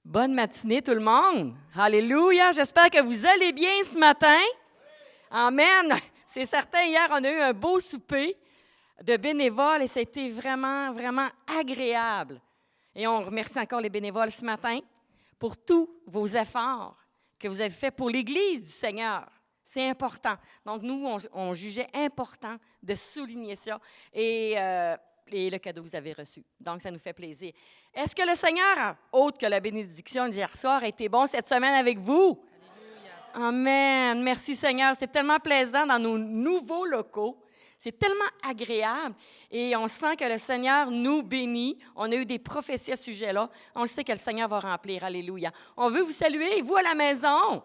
Bonne matinée tout le monde. Alléluia. J'espère que vous allez bien ce matin. Amen. C'est certain, hier, on a eu un beau souper de bénévoles et c'était vraiment, vraiment agréable. Et on remercie encore les bénévoles ce matin pour tous vos efforts que vous avez faits pour l'Église du Seigneur. C'est important. Donc, nous, on jugeait important de souligner ça. Et le cadeau que vous avez reçu. Donc, ça nous fait plaisir. Est-ce que le Seigneur, autre que la bénédiction d'hier soir, a été bon cette semaine avec vous? Alléluia. Amen. Merci Seigneur. C'est tellement plaisant dans nos nouveaux locaux. C'est tellement agréable. Et on sent que le Seigneur nous bénit. On a eu des prophéties à ce sujet-là. On sait que le Seigneur va remplir. Alléluia. On veut vous saluer, vous à la maison.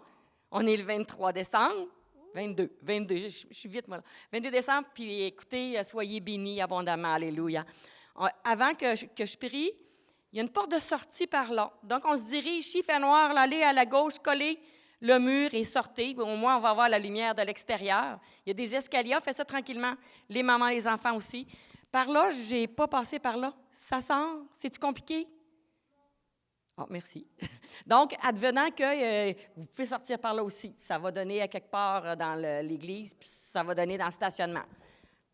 On est le 23 décembre. 22, je suis vite, moi. 22 décembre, puis écoutez, soyez bénis abondamment, alléluia. Avant que je prie, il y a une porte de sortie par là. Donc, on se dirige, s'il fait noir, là, allez à la gauche, collez le mur et sortez. Au moins, on va avoir la lumière de l'extérieur. Il y a des escaliers, faites ça tranquillement. Les mamans, les enfants aussi. Par là, je n'ai pas passé par là. Ça sort? C'est-tu compliqué? Oh, merci. Donc, advenant que vous pouvez sortir par là aussi. Ça va donner à quelque part dans l'église, puis ça va donner dans le stationnement.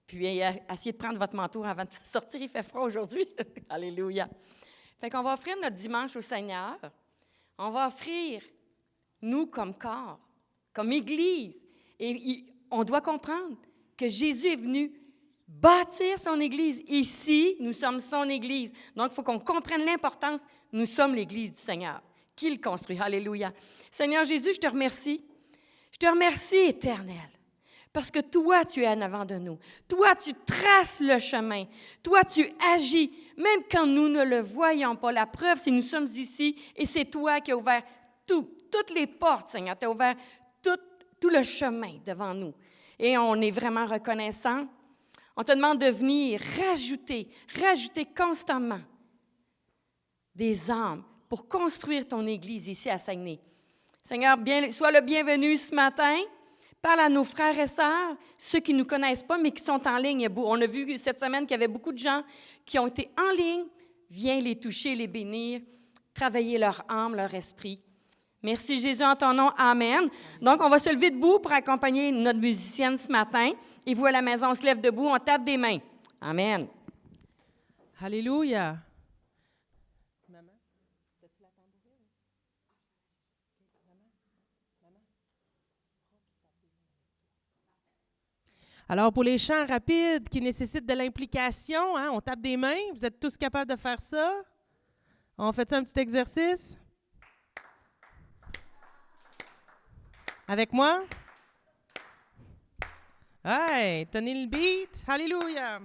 Puis, essayez de prendre votre manteau avant de sortir. Il fait froid aujourd'hui. Alléluia. Fait qu'on va offrir notre dimanche au Seigneur. On va offrir, nous, comme corps, comme Église. Et on doit comprendre que Jésus est venu bâtir son Église. Ici, nous sommes son Église. Donc, il faut qu'on comprenne l'importance. Nous sommes l'Église du Seigneur, qui le construit. Alléluia. Seigneur Jésus, je te remercie. Je te remercie, Éternel, parce que toi, tu es en avant de nous. Toi, tu traces le chemin. Toi, tu agis, même quand nous ne le voyons pas. La preuve, c'est que nous sommes ici et c'est toi qui as ouvert toutes les portes, Seigneur. Tu as ouvert tout le chemin devant nous. Et on est vraiment reconnaissant. On te demande de venir rajouter constamment des âmes pour construire ton Église ici à Saguenay. Seigneur, sois le bienvenu ce matin. Parle à nos frères et sœurs, ceux qui ne nous connaissent pas, mais qui sont en ligne. On a vu cette semaine qu'il y avait beaucoup de gens qui ont été en ligne. Viens les toucher, les bénir, travailler leur âme, leur esprit. Merci Jésus en ton nom. Amen. Donc, on va se lever debout pour accompagner notre musicienne ce matin. Et vous, à la maison, on se lève debout, on tape des mains. Amen. Alléluia. Maman, as-tu la tambourine? Alors, pour les chants rapides qui nécessitent de l'implication, on tape des mains. Vous êtes tous capables de faire ça? On fait ça un petit exercice? Avec moi? Hey, tenez le beat. Alléluia.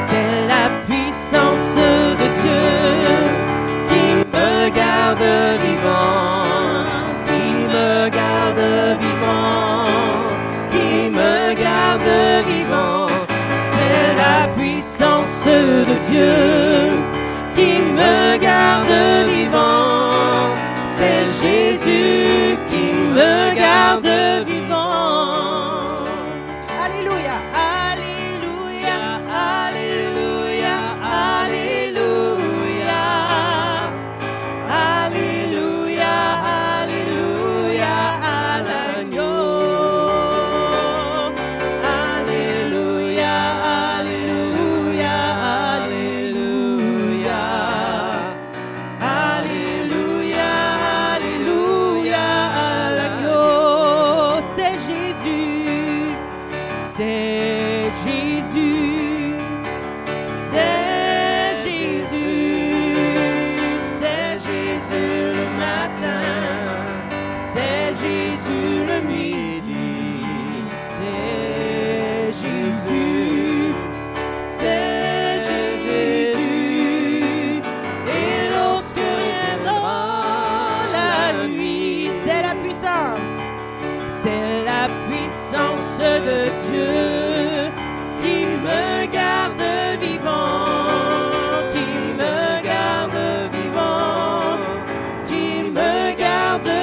C'est la puissance de Dieu qui me garde vivant, qui me garde vivant. C'est la puissance de Dieu qui me garde vivant. C'est Jésus qui me garde vivant. Alléluia, alléluia, alléluia, alléluia. Alléluia, alléluia à l'agneau. C'est Jésus, c'est Jésus, c'est Jésus le matin, c'est Jésus le midi, c'est Jésus, c'est Jésus, et lorsque viendra la nuit, c'est la puissance de Dieu qui me garde vivant, qui me garde vivant, qui me garde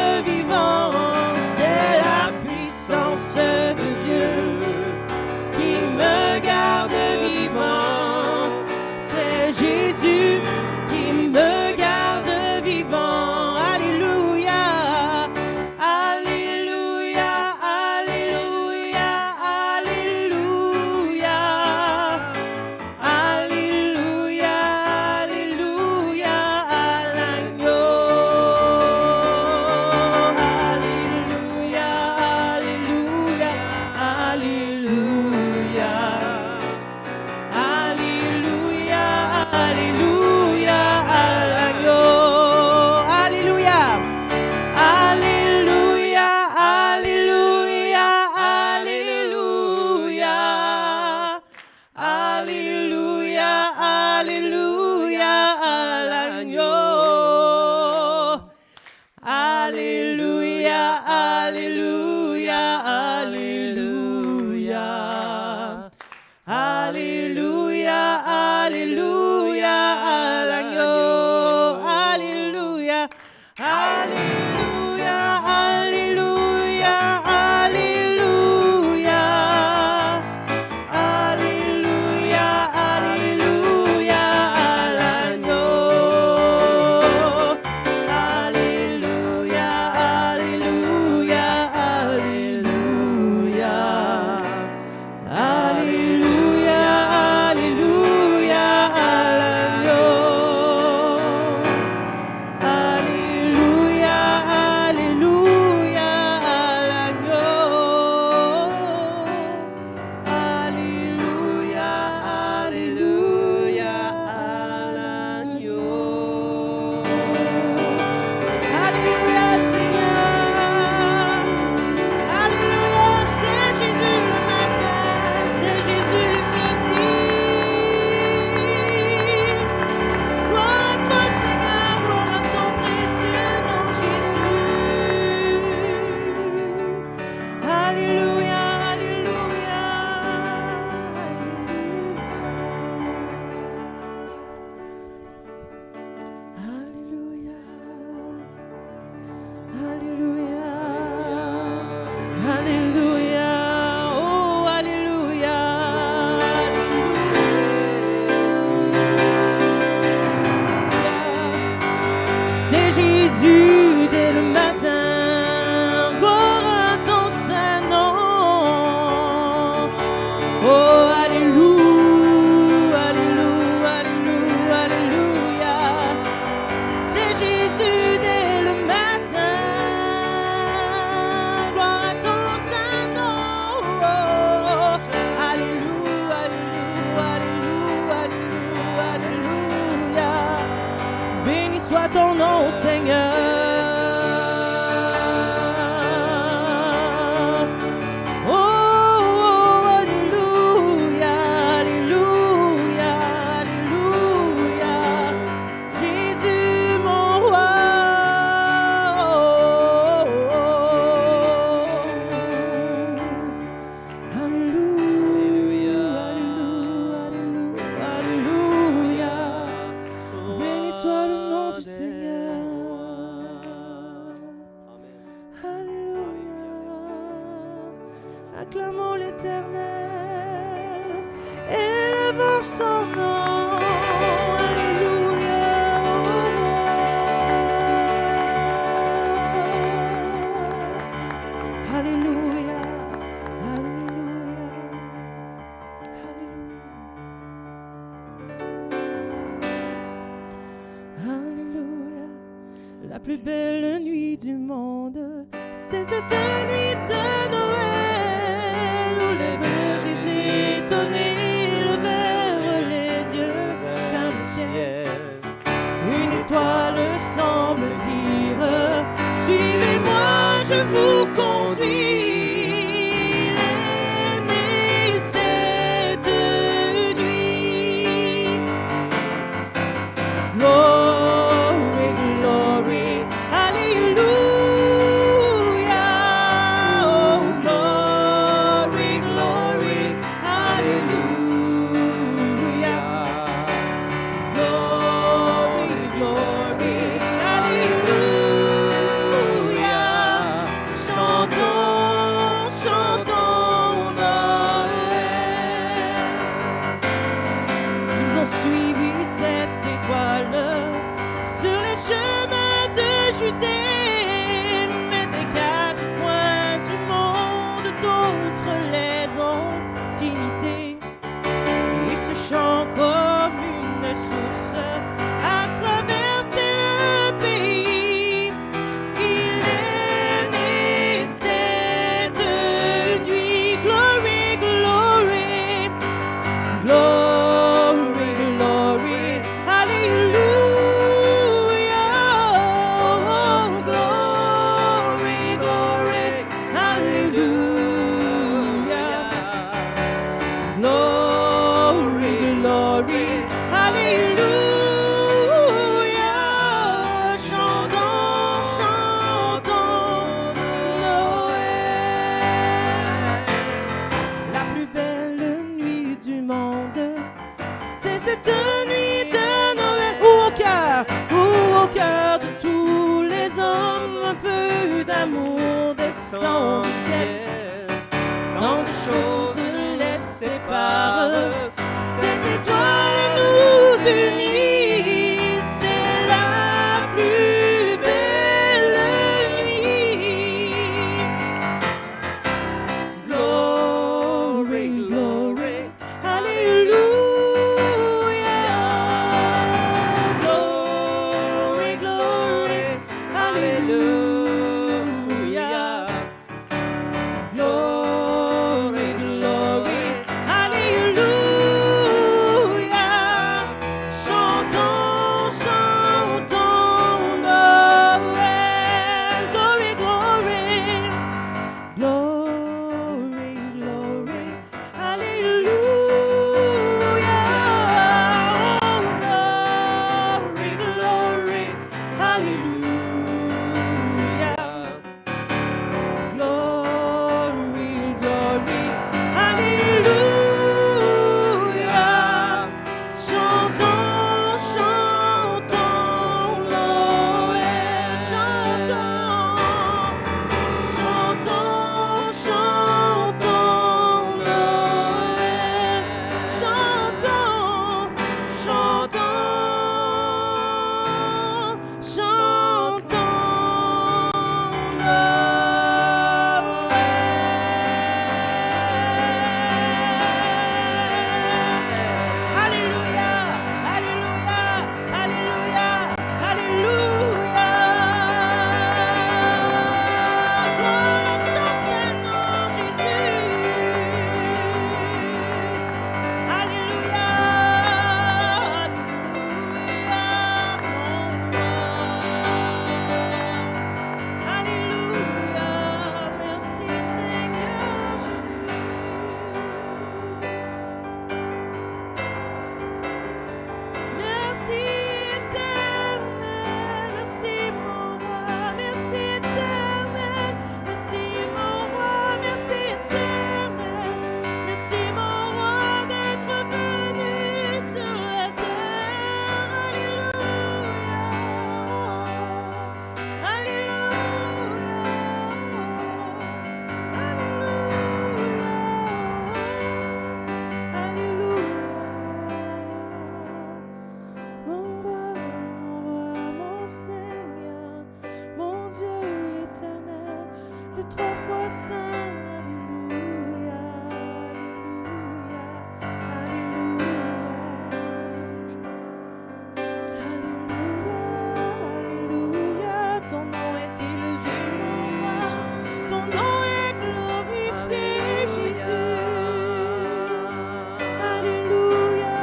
Acclamons l'Éternel, élevons son nom. Alléluia. Alléluia. Alléluia. Alléluia. Alléluia. La plus belle nuit du monde, c'est cette nuit de Noël où les bergers étonnés levèrent les yeux vers le ciel. Une étoile semble dire: suivez-moi, je vous conduis. Il est né cette nuit. Glory, glory, hallelujah. Chantons un peu d'amour descend du ciel. Tant de choses les séparent. Cette étoile nous unit, c'est la plus belle nuit. Glory, glory, hallelujah. Glory, glory, hallelujah. Glory, glory, hallelujah. Chantons, chantons Noël. Glory, glory, glory, glory, hallelujah. Glory, glory, hallelujah. Glory, glory, hallelujah. Chantons, chantons Noël. Chantons, chantons, chantons Noël. Chantons, chantons, chantons Noël. Alléluia, alléluia, alléluia, alléluia. Gloire à ton Saint-Nom, Jésus. Alléluia, alléluia, alléluia. Merci Seigneur Jésus. Merci éternel, merci mon roi, merci éternel, merci mon roi, merci éternel, merci mon roi d'être venu sur la terre. Alléluia, alléluia, alléluia. Mon roi, mon Seigneur, mon Dieu éternel, le trois fois saint. Alléluia, alléluia, alléluia. Alléluia, ton nom est élevé, mon roi, ton nom est glorifié, Jésus. Alléluia,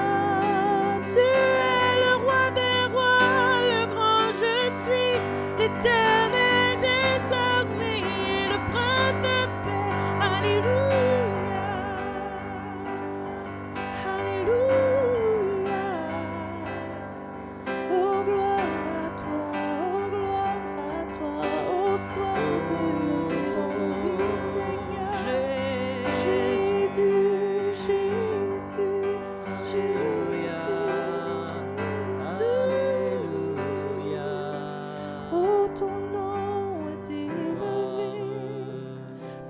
tu es le roi des rois, le grand je suis, l'éternel désormais, le prince de paix. Alléluia, alléluia. Oh gloire à toi, oh sois élevé dans nos vies, Seigneur. Jésus, Jésus, Jésus. Oh, ton nom est élevé,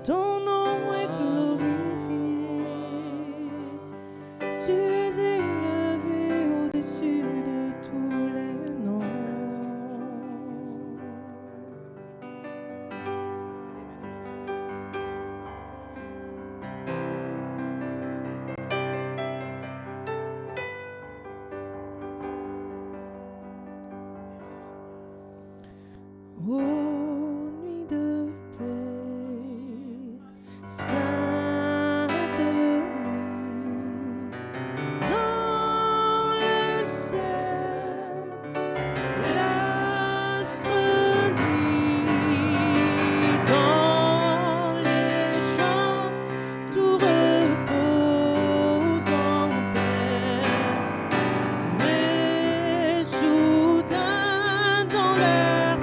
ton nom est glorifié. Tu es élevé au-dessus de tous les noms. Ô nuit de paix, sainte nuit, dans le ciel, l'astre luit, dans les champs, tout repose en paix. Mais soudain dans l'air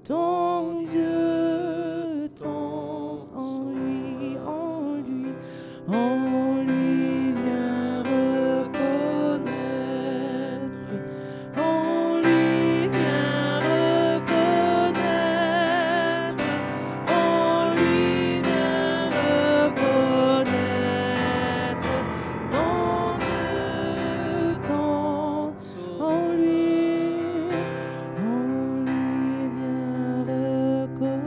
ton Dieu, ton en lui, on lui vient reconnaître, on lui vient reconnaître, on lui vient reconnaître, ton Dieu, ton, on lui vient reconnaître,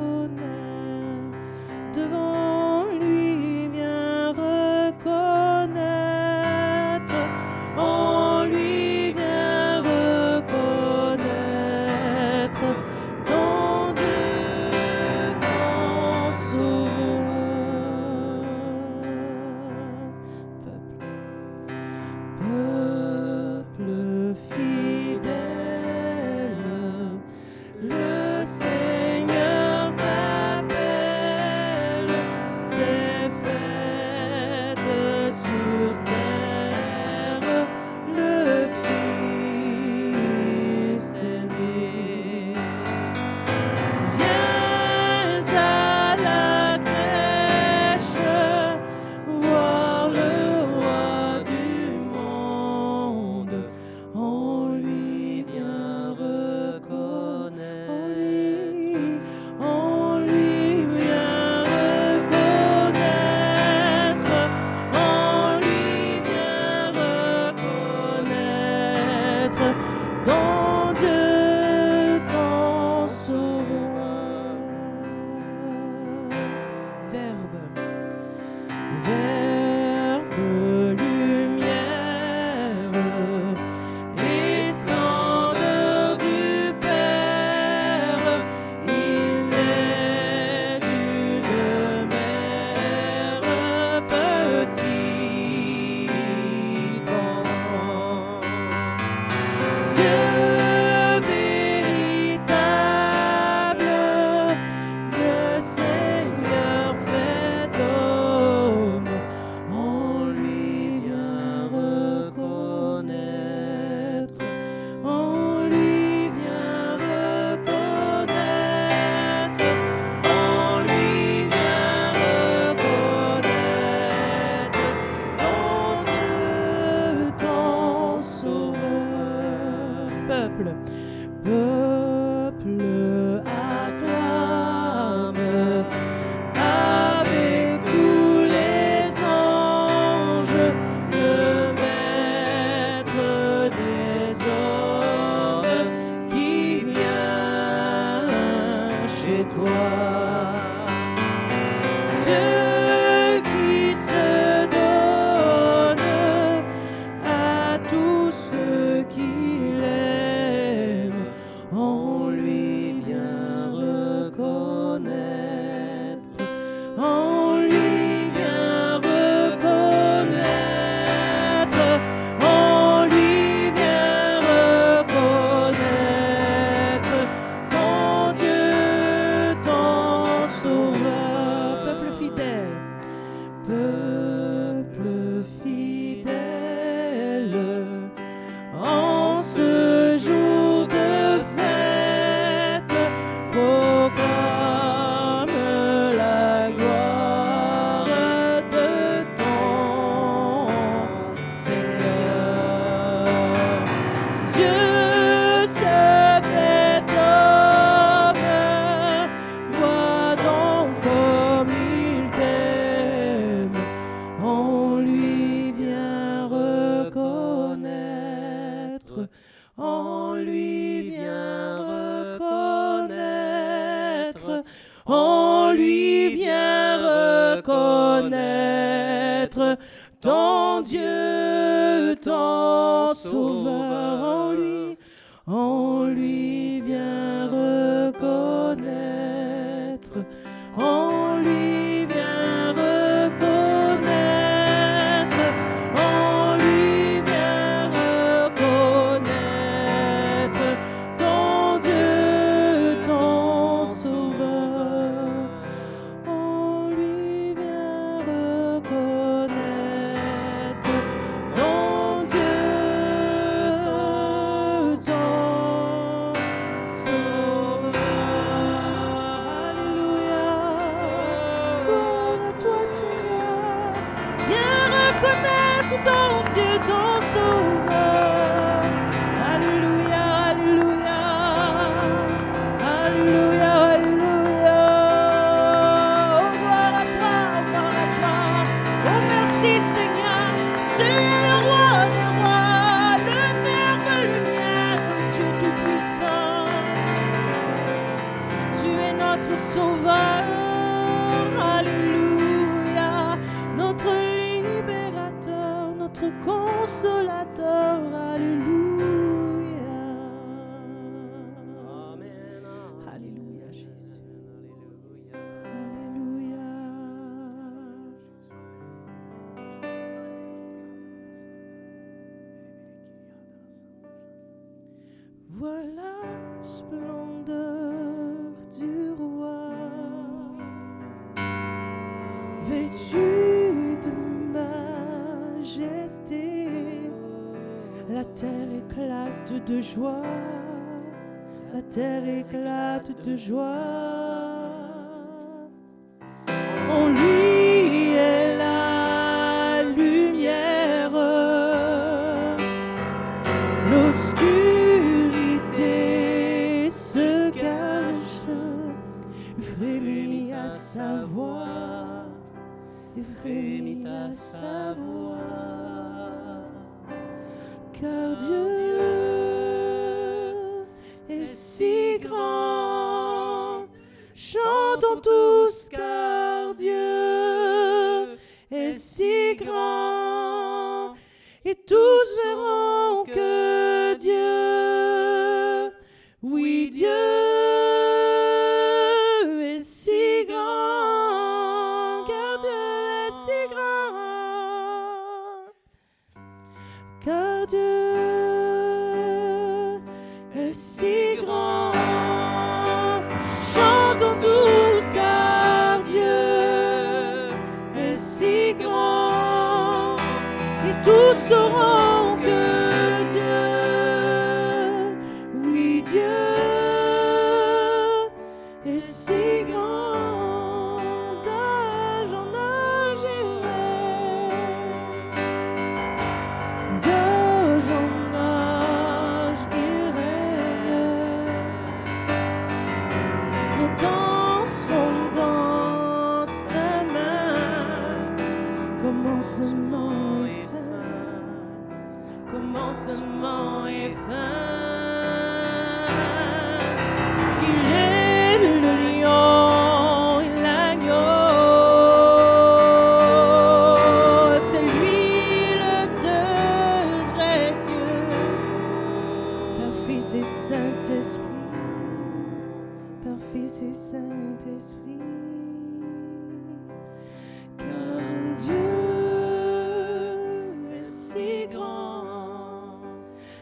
devant lui vient reconnaître, on lui vient reconnaître, ton Dieu, ton sauveur. Peuple fidèle, le Seigneur t'appelle, c'est fête sur terre, le Christ est né. Viens à la crèche, voir le roi du monde, on lui vient reconnaître, on lui vient reconnaître, on lui vient reconnaître, ton Dieu, ton sauveur. Verbe lumière et splendeur du Père, il naît d'une mère, petit enfant. Dieu véritable, le Seigneur fait homme, on lui vient reconnaître, on lui vient reconnaître, on lui vient reconnaître, ton Dieu, ton sauveur. Peuple acclame avec tous les anges le Maître des hommes qui vient chez toi. Dieu qui se donne à tous ceux qui l'aiment, on lui vient reconnaître, on lui vient reconnaître, on lui vient reconnaître, ton Dieu, ton sauveur. Peuple fidèle, en ce jour de fête, proclame la gloire de ton Seigneur. Dieu se fait homme, vois donc comme il t'aime, on lui vient reconnaître, on lui vient reconnaître, on lui vient reconnaître, ton Dieu, ton sauveur, on lui vient reconnaître, on lui vient reconnaître, on lui vient reconnaître, ton Dieu, ton sauveur, on lui vient reconnaître, ton Dieu, ton ton sauveur. Alléluia, alléluia. Alléluia, alléluia. Oh, gloire à toi, gloire à toi. Oh, merci Seigneur. Tu es le roi des rois, le Verbe lumière, le Dieu tout-puissant. Tu es notre sauveur. Alléluia. Notre libérateur, notre consolateur. Alléluia. Amen. Alléluia, Jésus. Alléluia. Alléluia. Voilà la splendeur du roi, vêtu de majesté. La terre éclate de joie, la terre éclate de joie. En lui est la lumière, l'obscurité se cache, frémit à sa voix, frémit à sa voix. Car Dieu est si grand, chantons tous, car Dieu est si grand, et tous verront que Dieu, oui Dieu est si grand, car Dieu est si grand, car Dieu est si grand. Chantons tous, car Dieu est si grand, et tous sauront que Dieu, oui Dieu est si grand. D'âge en âge il règne, d'âge en âge il règne. Les temps sont dans sa main, commencement et fin, commencement et fin. Il est le lion et l'agneau, c'est lui le seul vrai Dieu, Père, Fils et Saint-Esprit, Père, Fils et Saint-Esprit. Car Dieu est si grand,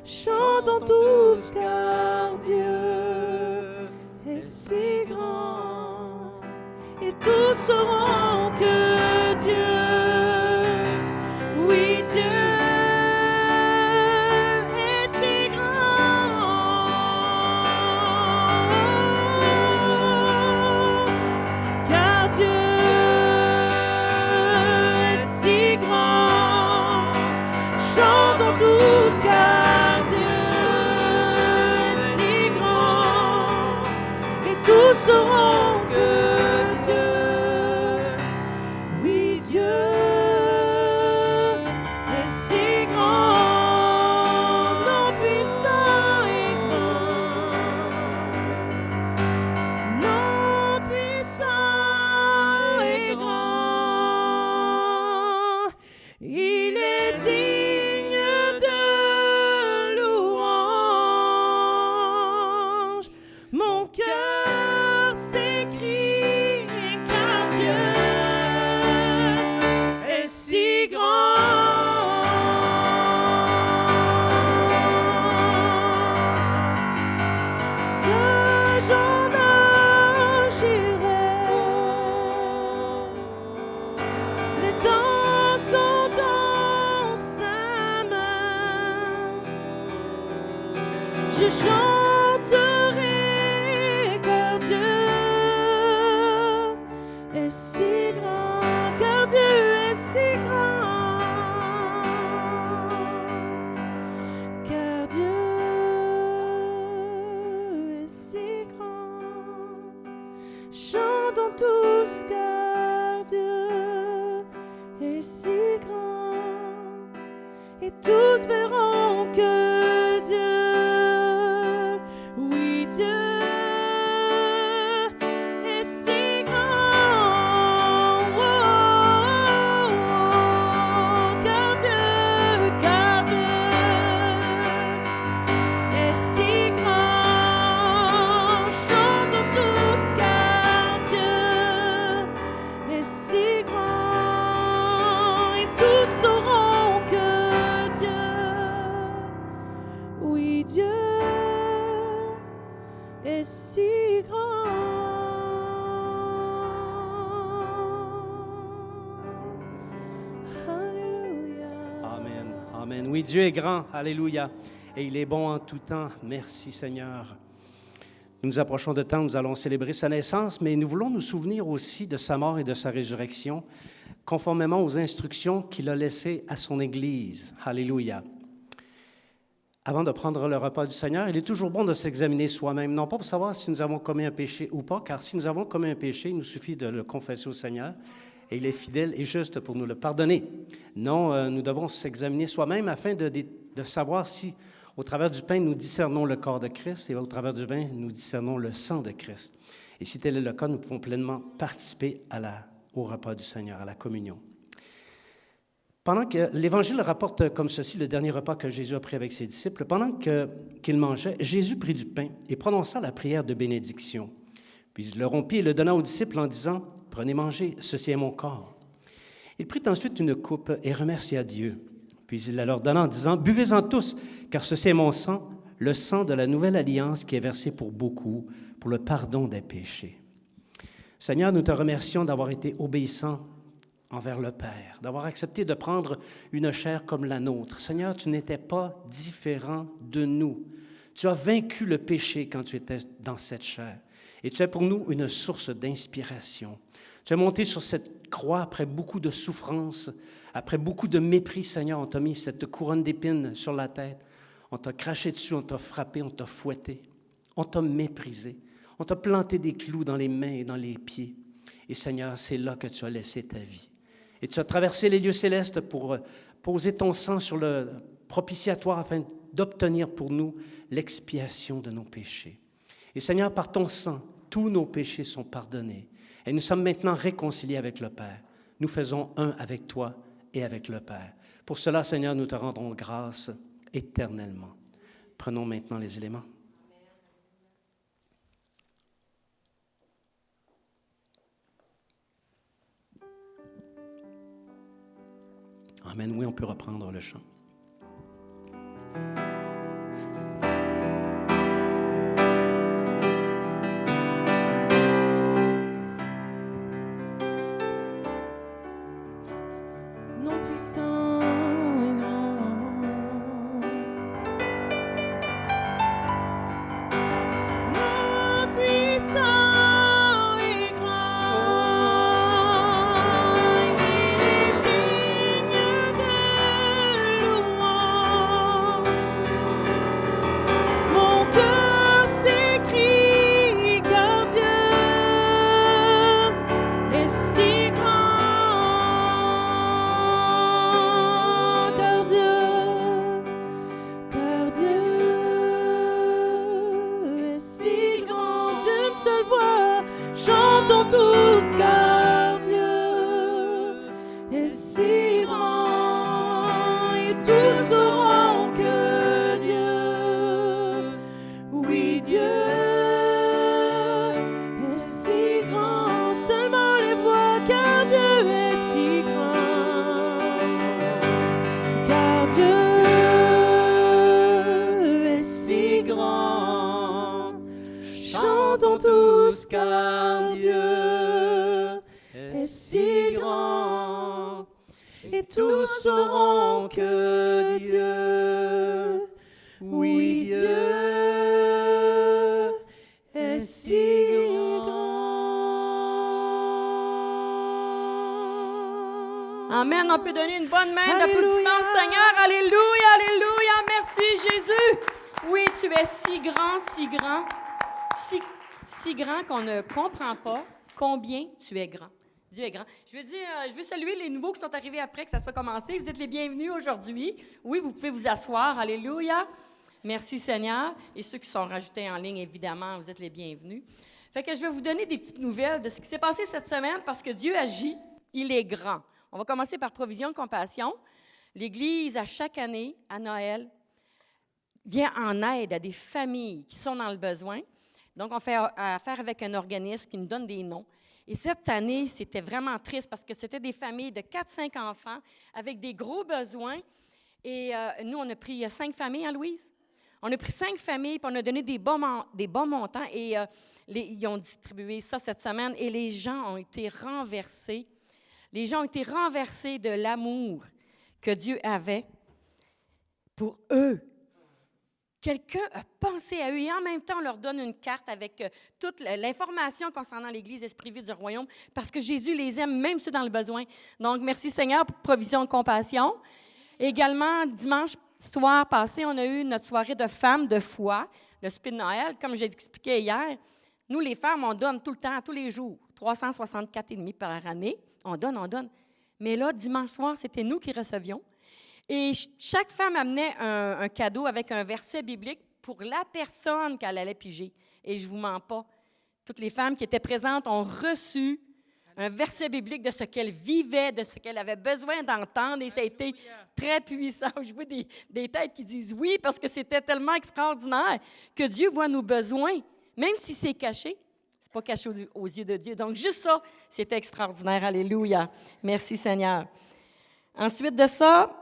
chantons tous, car Dieu est si grand, et tous sauront que Dieu, oui Dieu est si grand. chantons tous car Dieu est si grand et tous verront que Dieu, oui Dieu est si grand, oh, oh, oh, car Dieu est si grand, chantons tous car Dieu est si grand et tous sauront que Dieu, oui Dieu est si grand. Alléluia. Amen. Amen. Oui, Dieu est grand. Alléluia. Et il est bon en tout temps. Merci, Seigneur. Nous nous approchons de temps où nous allons célébrer sa naissance, mais nous voulons nous souvenir aussi de sa mort et de sa résurrection, conformément aux instructions qu'il a laissées à son Église. Alléluia. Avant de prendre le repas du Seigneur, il est toujours bon de s'examiner soi-même, non pas pour savoir si nous avons commis un péché ou pas, car si nous avons commis un péché, il nous suffit de le confesser au Seigneur, et il est fidèle et juste pour nous le pardonner. Non, nous devons s'examiner soi-même afin de savoir si, au travers du pain, nous discernons le corps de Christ, et au travers du vin, nous discernons le sang de Christ. Et si tel est le cas, nous pouvons pleinement participer au repas du Seigneur, à la communion. Pendant que l'Évangile rapporte comme ceci le dernier repas que Jésus a pris avec ses disciples, pendant qu'il mangeait, Jésus prit du pain et prononça la prière de bénédiction. Puis il le rompit et le donna aux disciples en disant, « Prenez, mangez, ceci est mon corps. » Il prit ensuite une coupe et remercia Dieu. Puis il la leur donna en disant, « Buvez-en tous, car ceci est mon sang, le sang de la nouvelle alliance qui est versé pour beaucoup, pour le pardon des péchés. » Seigneur, nous te remercions d'avoir été obéissant envers le Père, d'avoir accepté de prendre une chair comme la nôtre. Seigneur, tu n'étais pas différent de nous. Tu as vaincu le péché quand tu étais dans cette chair. Et tu es pour nous une source d'inspiration. Tu es monté sur cette croix après beaucoup de souffrance, après beaucoup de mépris, Seigneur. On t'a mis cette couronne d'épines sur la tête. On t'a craché dessus, on t'a frappé, on t'a fouetté. On t'a méprisé. On t'a planté des clous dans les mains et dans les pieds. Et Seigneur, c'est là que tu as laissé ta vie. Et tu as traversé les lieux célestes pour poser ton sang sur le propitiatoire afin d'obtenir pour nous l'expiation de nos péchés. Et Seigneur, par ton sang, tous nos péchés sont pardonnés. Et nous sommes maintenant réconciliés avec le Père. Nous faisons un avec toi et avec le Père. Pour cela, Seigneur, nous te rendrons grâce éternellement. Prenons maintenant les éléments. Amen. Oui, on peut reprendre le chant. Non puissant et grand, non puissant et grand, il est digne de louange. Mon cœur s'écrie car Dieu est si grand. Chantons tous car Dieu est si grand et tous sauront que Dieu, oui Dieu est si grand. Seulement les voix car Dieu est si grand, car Dieu est si grand. Chantons tous car Dieu est si grand et tous sauront que Dieu, oui Dieu est si grand. Amen. On peut donner une bonne main Alléluia. d'applaudissement au Seigneur. Alléluia, alléluia. Merci Jésus. Oui, tu es si grand, si grand, si grand qu'on ne comprend pas combien tu es grand. Dieu est grand. Je veux saluer les nouveaux qui sont arrivés après que ça soit commencé. Vous êtes les bienvenus aujourd'hui. Oui, vous pouvez vous asseoir. Alléluia. Merci Seigneur. Et ceux qui sont rajoutés en ligne, évidemment, vous êtes les bienvenus. Fait que je vais vous donner des petites nouvelles de ce qui s'est passé cette semaine parce que Dieu agit, il est grand. On va commencer par Provision de Compassion. L'Église, à chaque année, à Noël, vient en aide à des familles qui sont dans le besoin. Donc, on fait affaire avec un organisme qui nous donne des noms. Et cette année, c'était vraiment triste parce que c'était des familles de 4-5 enfants avec des gros besoins. Et nous, on a pris 5 familles, hein, Louise? On a pris 5 familles, puis on a donné des bons montants. Et ils ont distribué ça cette semaine. Et les gens ont été renversés. Les gens ont été renversés de l'amour que Dieu avait pour eux. Quelqu'un a pensé à eux et en même temps, on leur donne une carte avec toute l'information concernant l'Église Esprit Vie du Royaume parce que Jésus les aime, même ceux dans le besoin. Donc, merci Seigneur pour Provision de Compassion. Également, dimanche soir passé, on a eu notre soirée de femmes de foi, le souper de Noël. Comme j'ai expliqué hier, nous, les femmes, on donne tout le temps, tous les jours, 364,5 par année. On donne. Mais là, dimanche soir, c'était nous qui recevions. Et chaque femme amenait un cadeau avec un verset biblique pour la personne qu'elle allait piger. Et je ne vous mens pas, toutes les femmes qui étaient présentes ont reçu un verset biblique de ce qu'elles vivaient, de ce qu'elles avaient besoin d'entendre. Et ça a été très puissant. Je vois des têtes qui disent oui, parce que c'était tellement extraordinaire que Dieu voit nos besoins, même si c'est caché. Ce n'est pas caché aux yeux de Dieu. Donc, juste ça, c'était extraordinaire. Alléluia. Merci Seigneur. Ensuite de ça,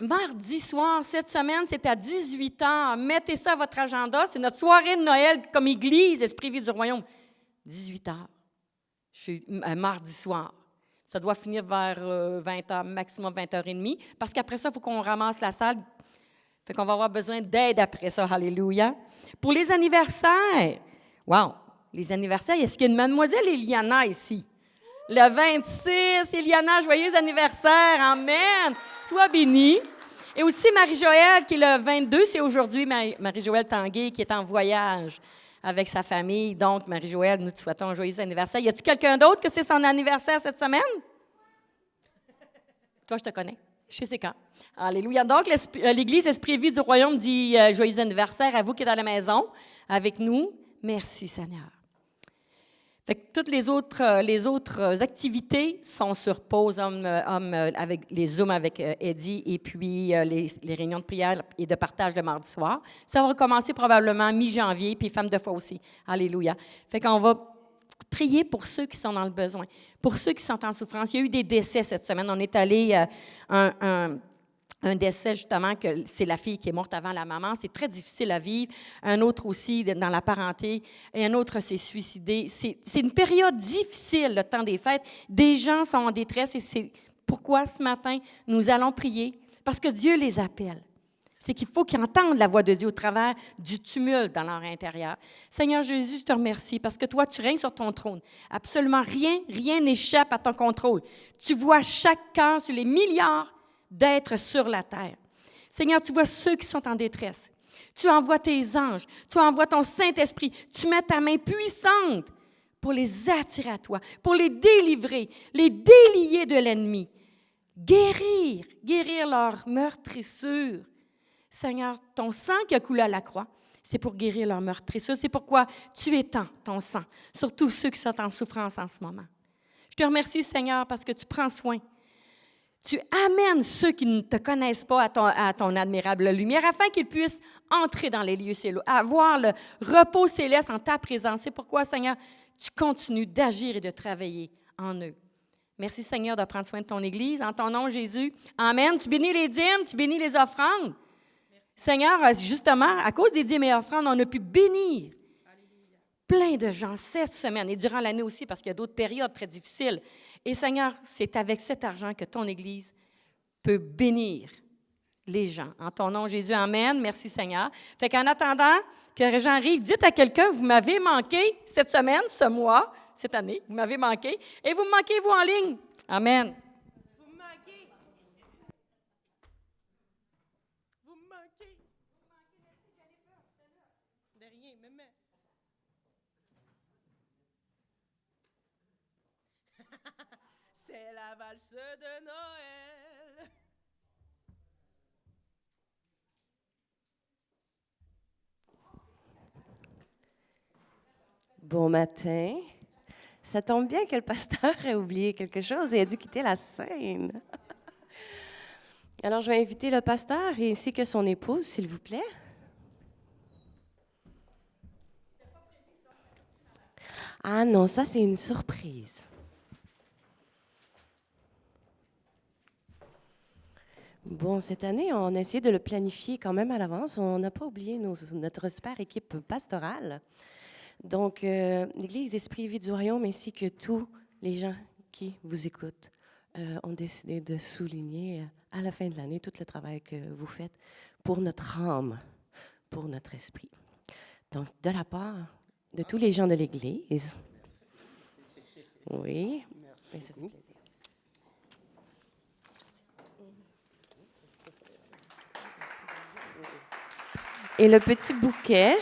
mardi soir, cette semaine, c'est à 18h. Mettez ça à votre agenda. C'est notre soirée de Noël comme Église, Esprit Vie du Royaume. 18h. Mardi soir. Ça doit finir vers 20h, maximum 20h30, parce qu'après ça, il faut qu'on ramasse la salle. Fait qu'on va avoir besoin d'aide après ça. Alléluia. Pour les anniversaires, wow! Les anniversaires, est-ce qu'il y a une mademoiselle Eliana ici? Le 26, Eliana, joyeux anniversaire. Amen. Sois bénie. Et aussi Marie-Joëlle, qui est le 22, c'est aujourd'hui Marie-Joëlle Tanguay qui est en voyage avec sa famille. Donc, Marie-Joëlle, nous te souhaitons un joyeux anniversaire. Y a-t-il quelqu'un d'autre que c'est son anniversaire cette semaine? Toi, je te connais. Je sais c'est quand. Alléluia. Donc, l'Église Esprit Vie du Royaume dit joyeux anniversaire à vous qui êtes à la maison avec nous. Merci, Seigneur. Fait que toutes les autres activités sont sur pause, avec les Zooms avec Eddie et puis les réunions de prière et de partage le mardi soir. Ça va recommencer probablement mi-janvier, puis Femmes de foi aussi. Alléluia. Fait qu'on va prier pour ceux qui sont dans le besoin, pour ceux qui sont en souffrance. Il y a eu des décès cette semaine. On est allé un décès, justement, que c'est la fille qui est morte avant la maman. C'est très difficile à vivre. Un autre aussi dans la parenté. Et un autre s'est suicidé. C'est une période difficile, le temps des fêtes. Des gens sont en détresse et c'est pourquoi ce matin, nous allons prier. Parce que Dieu les appelle. C'est qu'il faut qu'ils entendent la voix de Dieu au travers du tumulte dans leur intérieur. Seigneur Jésus, je te remercie parce que toi, tu règnes sur ton trône. Absolument rien n'échappe à ton contrôle. Tu vois chaque cœur sur les milliards d'êtres sur la terre. Seigneur, tu vois ceux qui sont en détresse. Tu envoies tes anges, tu envoies ton Saint-Esprit, tu mets ta main puissante pour les attirer à toi, pour les délivrer, les délier de l'ennemi, guérir leur meurtrissure. Seigneur, ton sang qui a coulé à la croix, c'est pour guérir leur meurtrissure. C'est pourquoi tu étends ton sang sur tous ceux qui sont en souffrance en ce moment. Je te remercie, Seigneur, parce que tu prends soin. Tu amènes ceux qui ne te connaissent pas à ton admirable lumière afin qu'ils puissent entrer dans les lieux célestes, avoir le repos céleste en ta présence. C'est pourquoi, Seigneur, tu continues d'agir et de travailler en eux. Merci, Seigneur, de prendre soin de ton Église. En ton nom, Jésus. Amen. Tu bénis les dîmes, tu bénis les offrandes. Merci. Seigneur, justement, à cause des dîmes et offrandes, on a pu bénir plein de gens cette semaine et durant l'année aussi, parce qu'il y a d'autres périodes très difficiles. Et Seigneur, c'est avec cet argent que ton Église peut bénir les gens. En ton nom, Jésus, amen. Merci, Seigneur. Fait qu'en attendant que les gens arrivent, dites à quelqu'un, vous m'avez manqué cette semaine, ce mois, cette année, vous m'avez manqué, et vous me manquez, vous, en ligne. Amen. Vous me manquez. Vous me manquez. De rien, maman. la valse de Noël. Bon matin. Ça tombe bien que le pasteur ait oublié quelque chose et a dû quitter la scène. Alors, je vais inviter le pasteur ainsi que son épouse, s'il vous plaît. Ah non, ça, c'est une surprise. Bon, cette année, on a essayé de le planifier quand même à l'avance. On n'a pas oublié notre super équipe pastorale. Donc, l'Église Esprit Vie du Royaume ainsi que tous les gens qui vous écoutent ont décidé de souligner à la fin de l'année tout le travail que vous faites pour notre âme, pour notre esprit. Donc, de la part de tous les gens de l'Église. Oui. Merci. Ça fait plaisir. Et le petit bouquet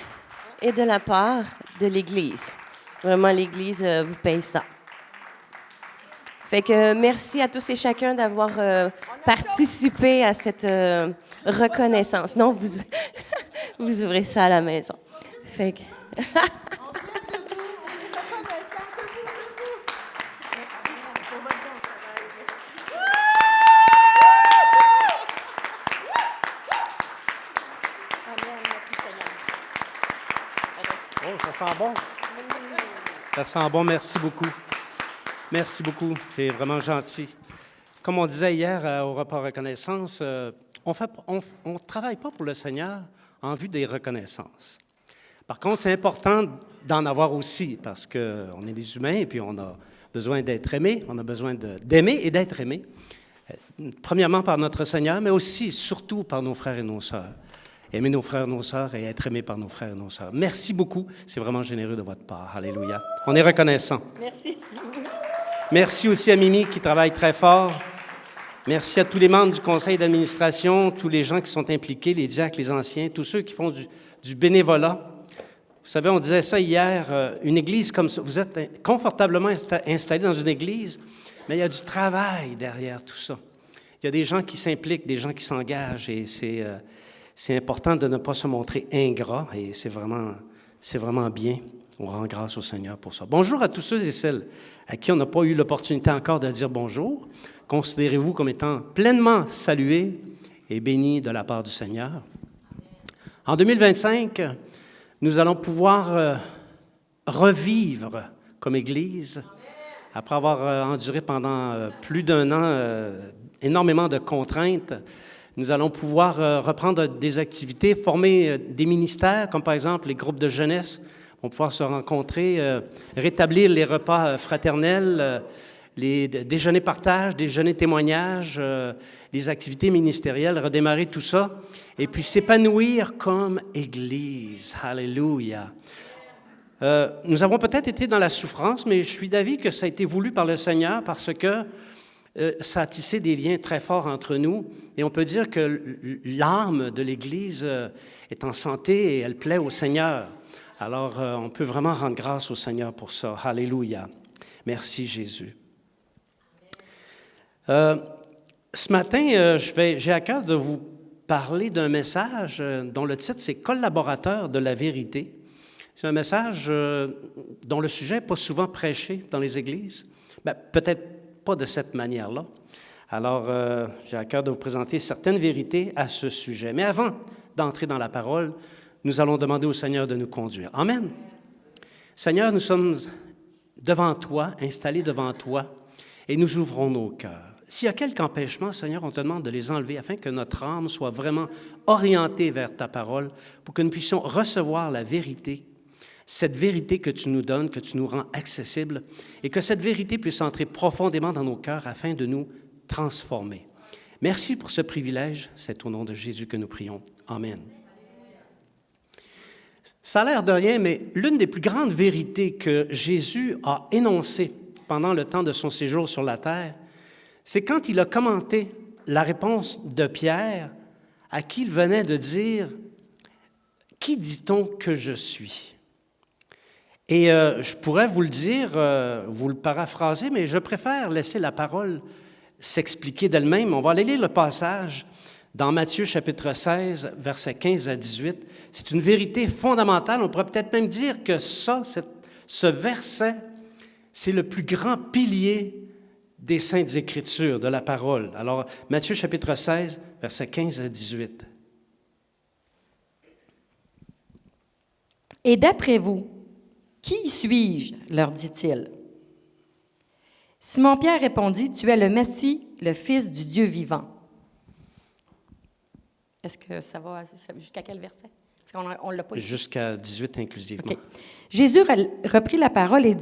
est de la part de l'Église. Vraiment, l'Église vous paye ça. Fait que merci à tous et chacun d'avoir participé à cette reconnaissance. Non, vous ouvrez ça à la maison. Fait que... Oh, ça sent bon. Ça sent bon, merci beaucoup. Merci beaucoup, c'est vraiment gentil. Comme on disait hier au repas reconnaissance, on ne travaille pas pour le Seigneur en vue des reconnaissances. Par contre, c'est important d'en avoir aussi parce qu'on est des humains et puis on a besoin d'être aimés, on a besoin d'aimer et d'être aimés. Premièrement par notre Seigneur, mais aussi, surtout par nos frères et nos sœurs. Aimer nos frères et nos sœurs et être aimés par nos frères et nos sœurs. Merci beaucoup, c'est vraiment généreux de votre part. Alléluia. On est reconnaissant. Merci. Merci aussi à Mimi qui travaille très fort. Merci à tous les membres du conseil d'administration, tous les gens qui sont impliqués, les diacres, les anciens, tous ceux qui font du bénévolat. Vous savez, on disait ça hier, une église comme ça, vous êtes confortablement installés dans une église, mais il y a du travail derrière tout ça. Il y a des gens qui s'impliquent, des gens qui s'engagent et c'est important de ne pas se montrer ingrat et c'est vraiment bien. On rend grâce au Seigneur pour ça. Bonjour à tous ceux et celles à qui on n'a pas eu l'opportunité encore de dire bonjour. Considérez-vous comme étant pleinement salués et bénis de la part du Seigneur. En 2025, nous allons pouvoir revivre comme Église, après avoir enduré pendant plus d'un an énormément de contraintes. Nous allons pouvoir reprendre des activités, former des ministères, comme par exemple les groupes de jeunesse. On va pouvoir se rencontrer, rétablir les repas fraternels, les déjeuners partage, déjeuners témoignages, les activités ministérielles, redémarrer tout ça, et puis s'épanouir comme Église. Alléluia. Nous avons peut-être été dans la souffrance, mais je suis d'avis que ça a été voulu par le Seigneur parce que ça a tissé des liens très forts entre nous. Et on peut dire que l'âme de l'Église est en santé et elle plaît au Seigneur. Alors, on peut vraiment rendre grâce au Seigneur pour ça. Alléluia. Merci, Jésus. Ce matin, j'ai à cœur de vous parler d'un message dont le titre, c'est « Collaborateurs de la vérité ». C'est un message dont le sujet n'est pas souvent prêché dans les églises. Bien, peut-être pas de cette manière-là. Alors, j'ai à cœur de vous présenter certaines vérités à ce sujet. Mais avant d'entrer dans la parole, nous allons demander au Seigneur de nous conduire. Amen. Seigneur, nous sommes devant toi, installés devant toi, et nous ouvrons nos cœurs. S'il y a quelque empêchement, Seigneur, on te demande de les enlever afin que notre âme soit vraiment orientée vers ta parole pour que nous puissions recevoir la vérité, cette vérité que tu nous donnes, que tu nous rends accessible, et que cette vérité puisse entrer profondément dans nos cœurs afin de nous transformer. Merci pour ce privilège. C'est au nom de Jésus que nous prions. Amen. Ça a l'air de rien, mais l'une des plus grandes vérités que Jésus a énoncées pendant le temps de son séjour sur la terre, c'est quand il a commenté la réponse de Pierre à qui il venait de dire « Qui dit-on que je suis ?» Et je pourrais vous le dire, vous le paraphraser, mais je préfère laisser la parole s'expliquer d'elle-même. On va aller lire le passage dans Matthieu chapitre 16, versets 15 à 18. C'est une vérité fondamentale. On pourrait peut-être même dire que ce verset, c'est le plus grand pilier des Saintes Écritures, de la parole. Alors, Matthieu chapitre 16, versets 15 à 18. « Et d'après vous, qui suis-je? Leur dit-il. Simon-Pierre répondit, tu es le Messie, le Fils du Dieu vivant. Est-ce que ça va jusqu'à quel verset? Parce qu'on ne l'a pas ici. Jusqu'à 18 inclusivement. Okay. Jésus reprit la parole et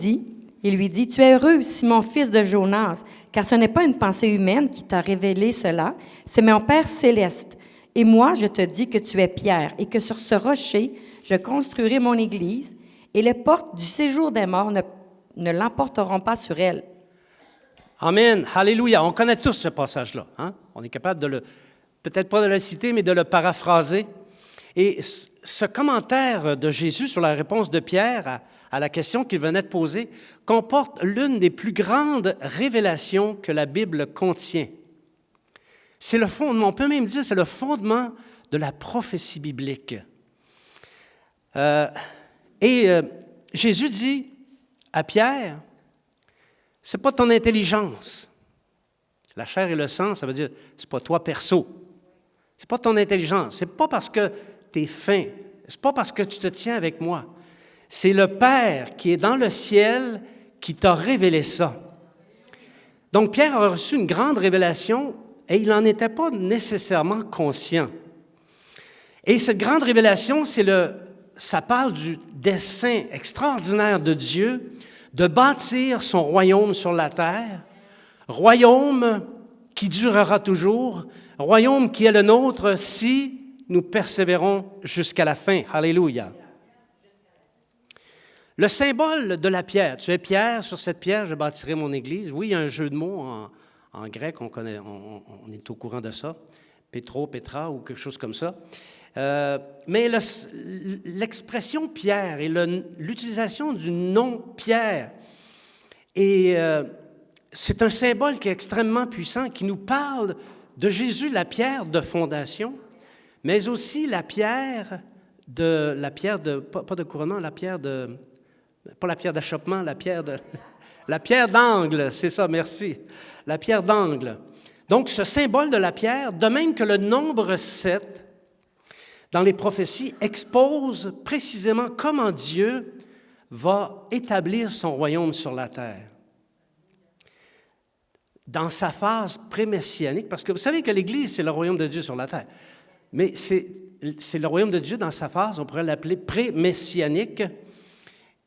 lui dit, tu es heureux, Simon, fils de Jonas, car ce n'est pas une pensée humaine qui t'a révélé cela, c'est mon Père céleste. Et moi, je te dis que tu es Pierre, et que sur ce rocher, je construirai mon Église, et les portes du séjour des morts ne l'emporteront pas sur elle. Amen. Alléluia. On connaît tous ce passage-là. Hein? On est capable peut-être pas de le citer, mais de le paraphraser. Et ce commentaire de Jésus sur la réponse de Pierre à la question qu'il venait de poser comporte l'une des plus grandes révélations que la Bible contient. C'est le fondement, on peut même dire, c'est le fondement de la prophétie biblique. Jésus dit à Pierre, c'est pas ton intelligence. La chair et le sang, ça veut dire, c'est pas toi perso. C'est pas ton intelligence. C'est pas parce que tu es fin. C'est pas parce que tu te tiens avec moi. C'est le Père qui est dans le ciel qui t'a révélé ça. Donc, Pierre a reçu une grande révélation et il n'en était pas nécessairement conscient. Et cette grande révélation, ça parle du dessein extraordinaire de Dieu de bâtir son royaume sur la terre, royaume qui durera toujours, royaume qui est le nôtre si nous persévérons jusqu'à la fin. Alléluia. Le symbole de la pierre, tu es pierre, sur cette pierre je bâtirai mon église. Oui, il y a un jeu de mots en grec, on connaît, on est au courant de ça, Pétro, Pétra ou quelque chose comme ça. Mais l'expression pierre et l'utilisation du nom pierre, c'est un symbole qui est extrêmement puissant, qui nous parle de Jésus, la pierre de fondation, mais aussi la pierre pas de couronnement, pas la pierre d'achoppement, la pierre d'angle, c'est ça, merci, la pierre d'angle. Donc, ce symbole de la pierre, de même que le nombre 7, dans les prophéties, expose précisément comment Dieu va établir son royaume sur la terre. Dans sa phase pré-messianique, parce que vous savez que l'Église, c'est le royaume de Dieu sur la terre, mais c'est le royaume de Dieu dans sa phase, on pourrait l'appeler pré-messianique,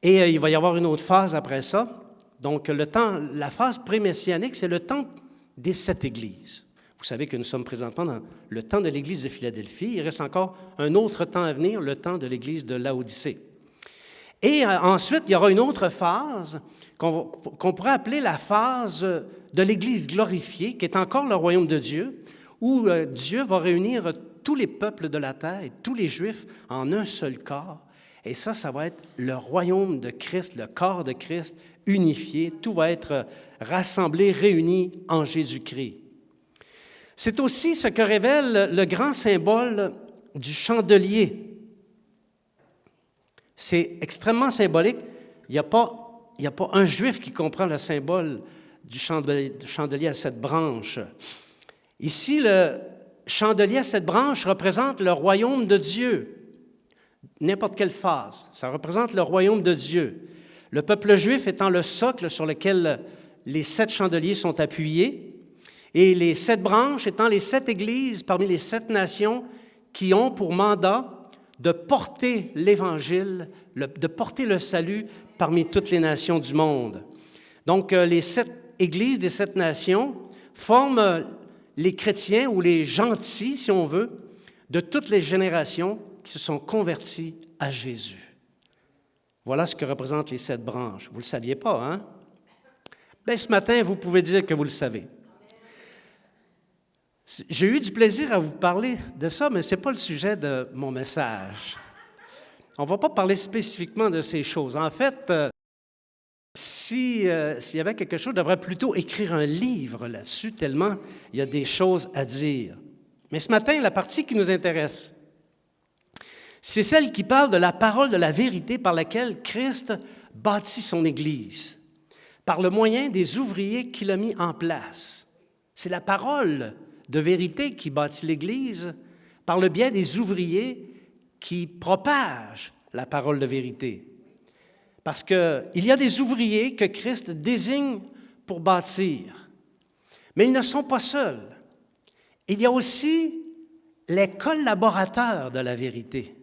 et il va y avoir une autre phase après ça. Donc, la phase pré-messianique, c'est le temps des 7 églises. Vous savez que nous sommes présentement dans le temps de l'Église de Philadelphie. Il reste encore un autre temps à venir, le temps de l'Église de Laodicée. Et ensuite, il y aura une autre phase qu'on pourrait appeler la phase de l'Église glorifiée, qui est encore le royaume de Dieu, où Dieu va réunir tous les peuples de la terre et tous les Juifs en un seul corps. Et ça va être le royaume de Christ, le corps de Christ unifié. Tout va être rassemblé, réuni en Jésus-Christ. C'est aussi ce que révèle le grand symbole du chandelier. C'est extrêmement symbolique. Il n'y a pas un Juif qui comprend le symbole du chandelier à 7 branches. Ici, le chandelier à 7 branches représente le royaume de Dieu. N'importe quelle phase, ça représente le royaume de Dieu. Le peuple juif étant le socle sur lequel les 7 chandeliers sont appuyés, et les 7 branches étant les 7 églises parmi les 7 nations qui ont pour mandat de porter l'Évangile, de porter le salut parmi toutes les nations du monde. Donc, les 7 églises des 7 nations forment les chrétiens ou les gentils, si on veut, de toutes les générations qui se sont convertis à Jésus. Voilà ce que représentent les 7 branches. Vous ne le saviez pas, hein? Bien, ce matin, vous pouvez dire que vous le savez. J'ai eu du plaisir à vous parler de ça, mais ce n'est pas le sujet de mon message. On ne va pas parler spécifiquement de ces choses. En fait, s'il y avait quelque chose, je devrais plutôt écrire un livre là-dessus, tellement il y a des choses à dire. Mais ce matin, la partie qui nous intéresse, c'est celle qui parle de la parole de la vérité par laquelle Christ bâtit son Église, par le moyen des ouvriers qu'il a mis en place. C'est la parole de vérité qui bâtit l'Église par le biais des ouvriers qui propagent la parole de vérité. Parce qu'il y a des ouvriers que Christ désigne pour bâtir, mais ils ne sont pas seuls. Il y a aussi les collaborateurs de la vérité,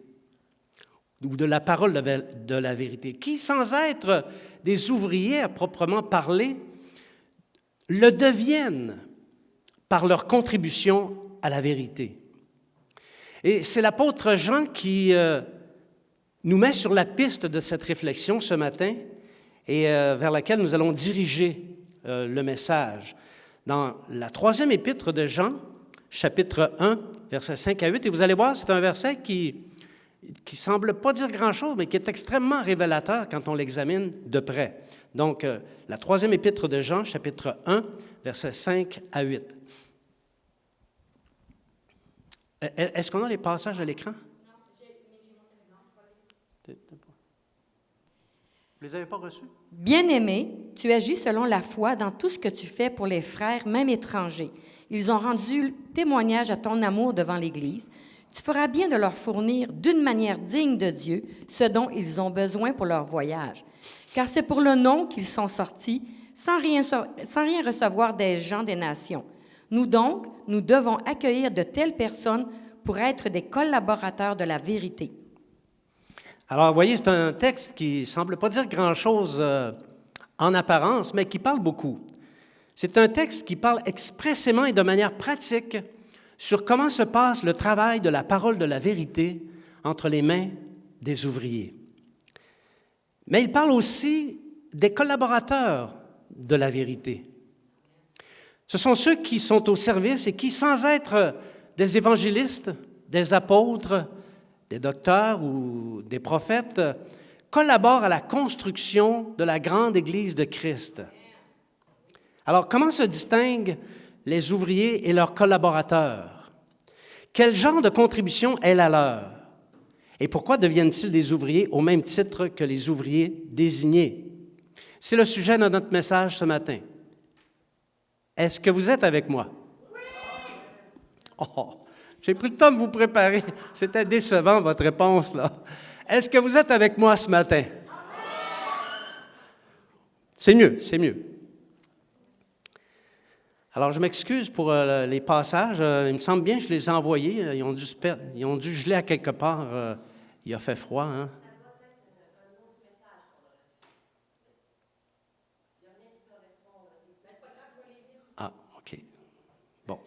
ou de la parole de la vérité, qui, sans être des ouvriers à proprement parler, le deviennent par leur contribution à la vérité. Et c'est l'apôtre Jean qui nous met sur la piste de cette réflexion ce matin et vers laquelle nous allons diriger le message. Dans la 3e épître de Jean, chapitre 1, versets 5 à 8, et vous allez voir, c'est un verset qui semble pas dire grand-chose, mais qui est extrêmement révélateur quand on l'examine de près. Donc, la 3e épître de Jean, chapitre 1, versets 5 à 8. Est-ce qu'on a les passages à l'écran? Vous ne les avez pas reçus? Bien-aimé, tu agis selon la foi dans tout ce que tu fais pour les frères, même étrangers. Ils ont rendu témoignage à ton amour devant l'Église. Tu feras bien de leur fournir d'une manière digne de Dieu ce dont ils ont besoin pour leur voyage. Car c'est pour le nom qu'ils sont sortis, sans rien recevoir des gens des nations. Nous donc, nous devons accueillir de telles personnes pour être des collaborateurs de la vérité. Alors, vous voyez, c'est un texte qui ne semble pas dire grand-chose en apparence, mais qui parle beaucoup. C'est un texte qui parle expressément et de manière pratique sur comment se passe le travail de la parole de la vérité entre les mains des ouvriers. Mais il parle aussi des collaborateurs de la vérité. Ce sont ceux qui sont au service et qui, sans être des évangélistes, des apôtres, des docteurs ou des prophètes, collaborent à la construction de la grande Église de Christ. Alors, comment se distinguent les ouvriers et leurs collaborateurs? Quel genre de contribution est la leur? Et pourquoi deviennent-ils des ouvriers au même titre que les ouvriers désignés? C'est le sujet de notre message ce matin. Est-ce que vous êtes avec moi? Oui! Oh, j'ai pris le temps de vous préparer. C'était décevant, votre réponse, là. Est-ce que vous êtes avec moi ce matin? C'est mieux, c'est mieux. Alors, je m'excuse pour les passages. Il me semble bien que je les ai envoyés. Ils ont dû geler à quelque part. Il a fait froid, hein? Ah, OK. Bon,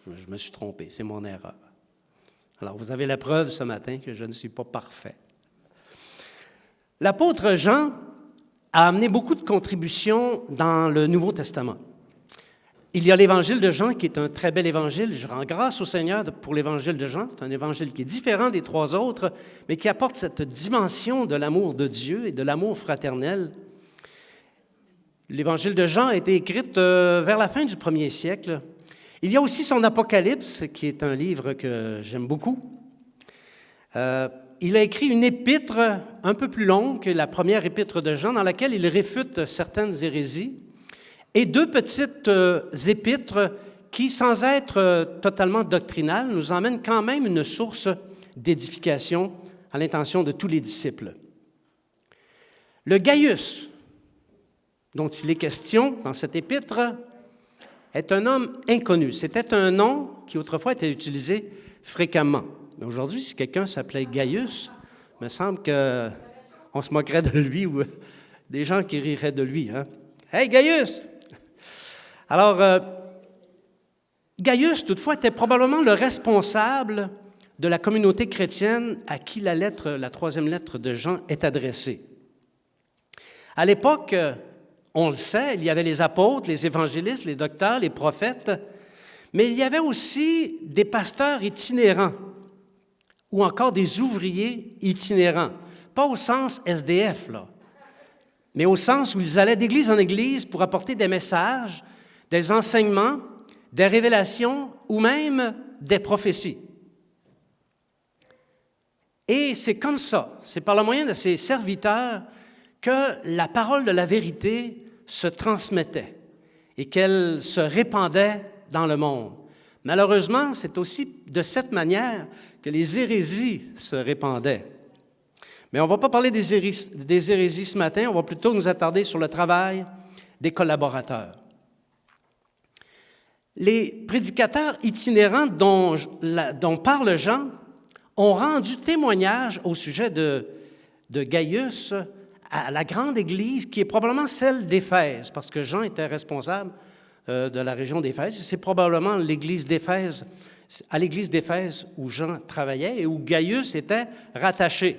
je me suis trompé. C'est mon erreur. Alors, vous avez la preuve ce matin que je ne suis pas parfait. L'apôtre Jean a amené beaucoup de contributions dans le Nouveau Testament. Il y a l'Évangile de Jean, qui est un très bel évangile. Je rends grâce au Seigneur pour l'Évangile de Jean. C'est un évangile qui est différent des trois autres, mais qui apporte cette dimension de l'amour de Dieu et de l'amour fraternel. L'Évangile de Jean a été écrit vers la fin du 1er siècle. Il y a aussi son Apocalypse, qui est un livre que j'aime beaucoup. Il a écrit une épître un peu plus longue que la première épître de Jean, dans laquelle il réfute certaines hérésies. Et deux petites épîtres qui, sans être totalement doctrinales, nous emmènent quand même une source d'édification à l'intention de tous les disciples. Le Gaius, dont il est question dans cette épître, est un homme inconnu. C'était un nom qui autrefois était utilisé fréquemment. Mais aujourd'hui, si quelqu'un s'appelait Gaius, il me semble qu'on se moquerait de lui ou des gens qui riraient de lui. Hein? « Hey, Gaius! » Alors, Gaius, toutefois, était probablement le responsable de la communauté chrétienne à qui la troisième lettre de Jean est adressée. À l'époque, on le sait, il y avait les apôtres, les évangélistes, les docteurs, les prophètes, mais il y avait aussi des pasteurs itinérants ou encore des ouvriers itinérants. Pas au sens SDF, là, mais au sens où ils allaient d'église en église pour apporter des messages, des enseignements, des révélations ou même des prophéties. Et c'est comme ça, c'est par le moyen de ces serviteurs que la parole de la vérité se transmettait et qu'elle se répandait dans le monde. Malheureusement, c'est aussi de cette manière que les hérésies se répandaient. Mais on ne va pas parler des hérésies ce matin, on va plutôt nous attarder sur le travail des collaborateurs. Les prédicateurs itinérants dont parle Jean ont rendu témoignage au sujet de Gaius à la grande église qui est probablement celle d'Éphèse, parce que Jean était responsable de la région d'Éphèse. C'est probablement l'église d'Éphèse, à l'église d'Éphèse où Jean travaillait et où Gaius était rattaché.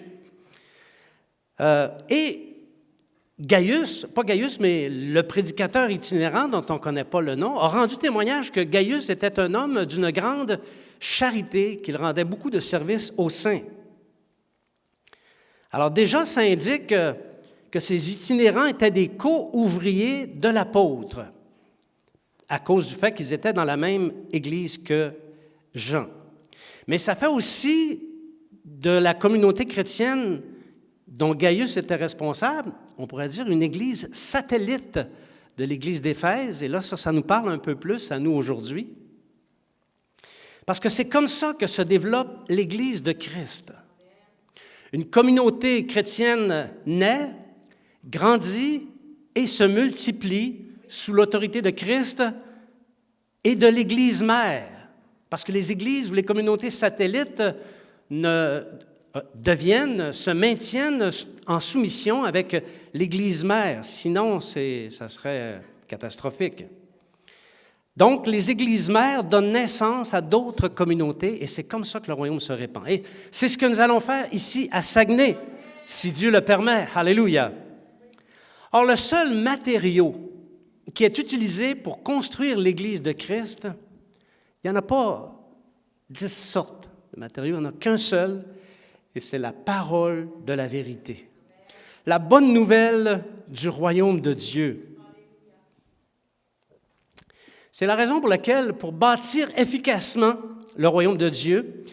Et Gaius, pas Gaius, mais le prédicateur itinérant dont on ne connaît pas le nom, a rendu témoignage que Gaius était un homme d'une grande charité, qu'il rendait beaucoup de services aux saints. Alors déjà, ça indique que ces itinérants étaient des co-ouvriers de l'apôtre, à cause du fait qu'ils étaient dans la même église que Jean. Mais ça fait aussi de la communauté chrétienne dont Gaius était responsable, on pourrait dire une église satellite de l'église d'Éphèse. Et là, ça nous parle un peu plus à nous aujourd'hui. Parce que c'est comme ça que se développe l'Église de Christ. Une communauté chrétienne naît, grandit et se multiplie sous l'autorité de Christ et de l'Église mère. Parce que les églises ou les communautés satellites se maintiennent en soumission avec l'Église mère. Sinon, ça serait catastrophique. Donc, les églises mères donnent naissance à d'autres communautés et c'est comme ça que le royaume se répand. Et c'est ce que nous allons faire ici à Saguenay, si Dieu le permet. Alléluia. Or, le seul matériau qui est utilisé pour construire l'Église de Christ, il n'y en a pas 10 sortes de matériaux, il n'y en a qu'un seul, et c'est la parole de la vérité. La bonne nouvelle du royaume de Dieu. C'est la raison pour laquelle, pour bâtir efficacement le royaume de Dieu,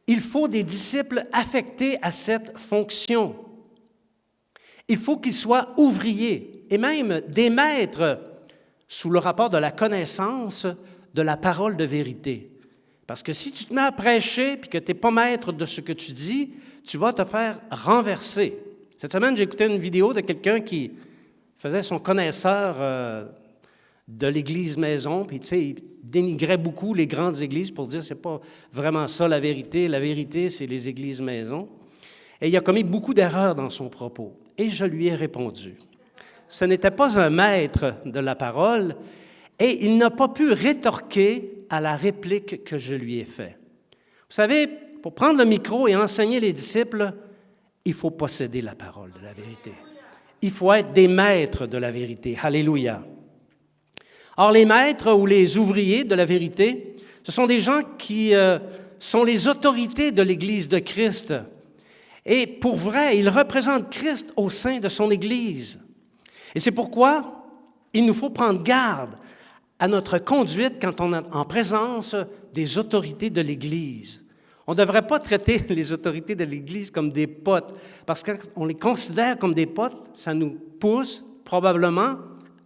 il faut des disciples affectés à cette fonction. Il faut qu'ils soient ouvriers et même des maîtres sous le rapport de la connaissance de la parole de vérité. Parce que si tu te mets à prêcher et que tu n'es pas maître de ce que tu dis, tu vas te faire renverser. Cette semaine, j'ai écouté une vidéo de quelqu'un qui faisait son connaisseur de l'Église maison, puis tu sais, il dénigrait beaucoup les grandes églises pour dire que ce n'est pas vraiment ça la vérité. La vérité, c'est les églises maison. Et il a commis beaucoup d'erreurs dans son propos. Et je lui ai répondu. Ce n'était pas un maître de la parole, et il n'a pas pu rétorquer à la réplique que je lui ai faite. Vous savez, pour prendre le micro et enseigner les disciples, il faut posséder la parole de la vérité. Il faut être des maîtres de la vérité. Alléluia. Or, les maîtres ou les ouvriers de la vérité, ce sont des gens qui sont les autorités de l'Église de Christ. Et pour vrai, ils représentent Christ au sein de son Église. Et c'est pourquoi il nous faut prendre garde à notre conduite quand on est en présence des autorités de l'Église. On ne devrait pas traiter les autorités de l'Église comme des potes, parce qu'on les considère comme des potes, ça nous pousse probablement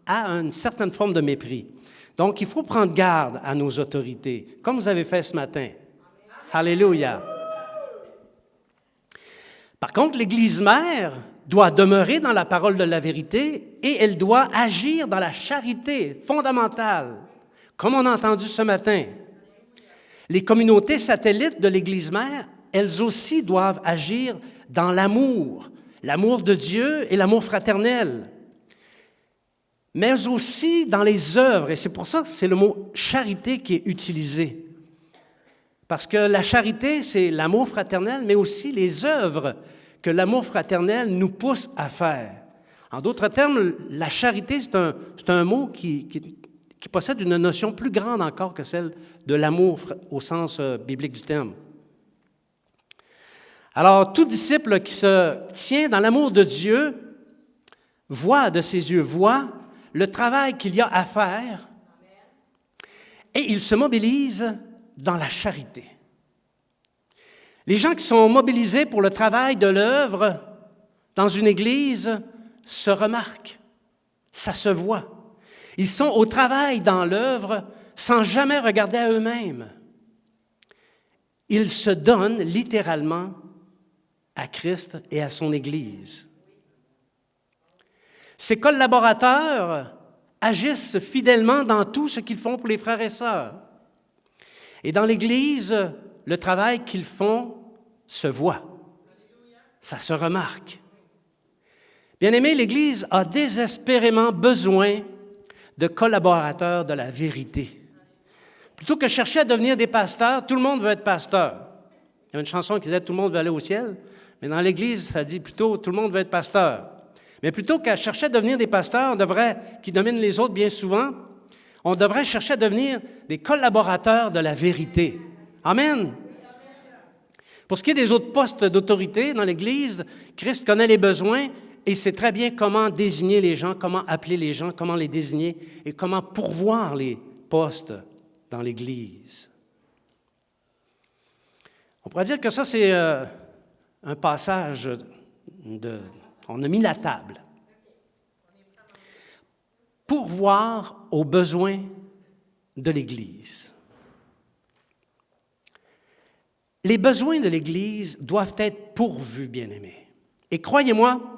à une certaine forme de mépris. Donc, il faut prendre garde à nos autorités, comme vous avez fait ce matin. Alléluia. Par contre, l'Église mère doit demeurer dans la parole de la vérité et elle doit agir dans la charité fondamentale, comme on a entendu ce matin. Les communautés satellites de l'Église mère, elles aussi doivent agir dans l'amour de Dieu et l'amour fraternel, mais aussi dans les œuvres. Et c'est pour ça que c'est le mot « charité » qui est utilisé. Parce que la charité, c'est l'amour fraternel, mais aussi les œuvres que l'amour fraternel nous pousse à faire. En d'autres termes, la charité, c'est un mot qui possède une notion plus grande encore que celle de l'amour au sens biblique du terme. Alors, tout disciple qui se tient dans l'amour de Dieu voit de ses yeux, voit le travail qu'il y a à faire et il se mobilise dans la charité. Les gens qui sont mobilisés pour le travail de l'œuvre dans une église se remarquent, ça se voit. Ils sont au travail dans l'œuvre sans jamais regarder à eux-mêmes. Ils se donnent littéralement à Christ et à son Église. Ces collaborateurs agissent fidèlement dans tout ce qu'ils font pour les frères et sœurs. Et dans l'Église, le travail qu'ils font se voit. Ça se remarque. Bien-aimés, l'Église a désespérément besoin de collaborateurs de la vérité. Plutôt que chercher à devenir des pasteurs, tout le monde veut être pasteur. Il y a une chanson qui disait « Tout le monde veut aller au ciel », mais dans l'Église, ça dit plutôt « Tout le monde veut être pasteur ». Mais plutôt qu'à chercher à devenir des pasteurs, qui dominent les autres bien souvent, on devrait chercher à devenir des collaborateurs de la vérité. Amen. Pour ce qui est des autres postes d'autorité dans l'Église, Christ connaît les besoins et sait très bien comment désigner les gens, comment appeler les gens, comment les désigner et comment pourvoir les postes dans l'Église. On pourrait dire que ça, c'est un passage on a mis la table. Pourvoir aux besoins de l'Église. Les besoins de l'Église doivent être pourvus, bien-aimés. Et croyez-moi,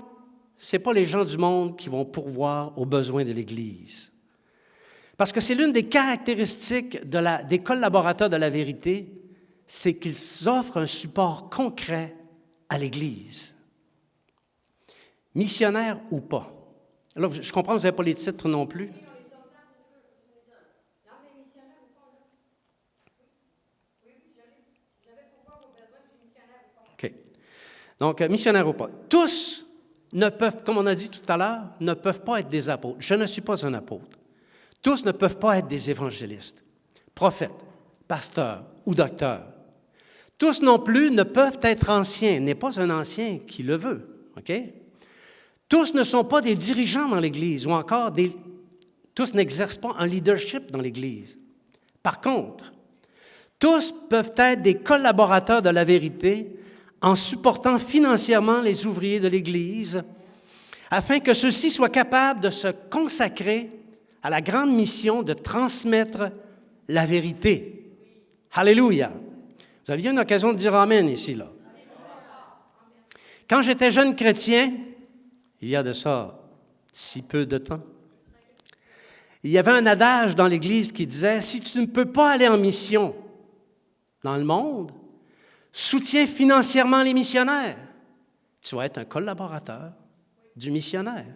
ce n'est pas les gens du monde qui vont pourvoir aux besoins de l'Église. Parce que c'est l'une des caractéristiques des collaborateurs de la vérité, c'est qu'ils offrent un support concret à l'Église. Missionnaire ou pas. Alors, je comprends que vous n'avez pas les titres non plus. OK. Donc, missionnaire ou pas. Tous ne peuvent, comme on a dit tout à l'heure, ne peuvent pas être des apôtres. Je ne suis pas un apôtre. Tous ne peuvent pas être des évangélistes, prophètes, pasteurs ou docteurs. Tous non plus ne peuvent être anciens. Il n'est pas un ancien qui le veut. OK? Tous ne sont pas des dirigeants dans l'Église ou encore tous n'exercent pas un leadership dans l'Église. Par contre, tous peuvent être des collaborateurs de la vérité en supportant financièrement les ouvriers de l'Église afin que ceux-ci soient capables de se consacrer à la grande mission de transmettre la vérité. Alléluia! Vous aviez une occasion de dire Amen ici, là. Quand j'étais jeune chrétien, il y a de ça si peu de temps, il y avait un adage dans l'Église qui disait « Si tu ne peux pas aller en mission dans le monde, soutiens financièrement les missionnaires. Tu vas être un collaborateur du missionnaire. »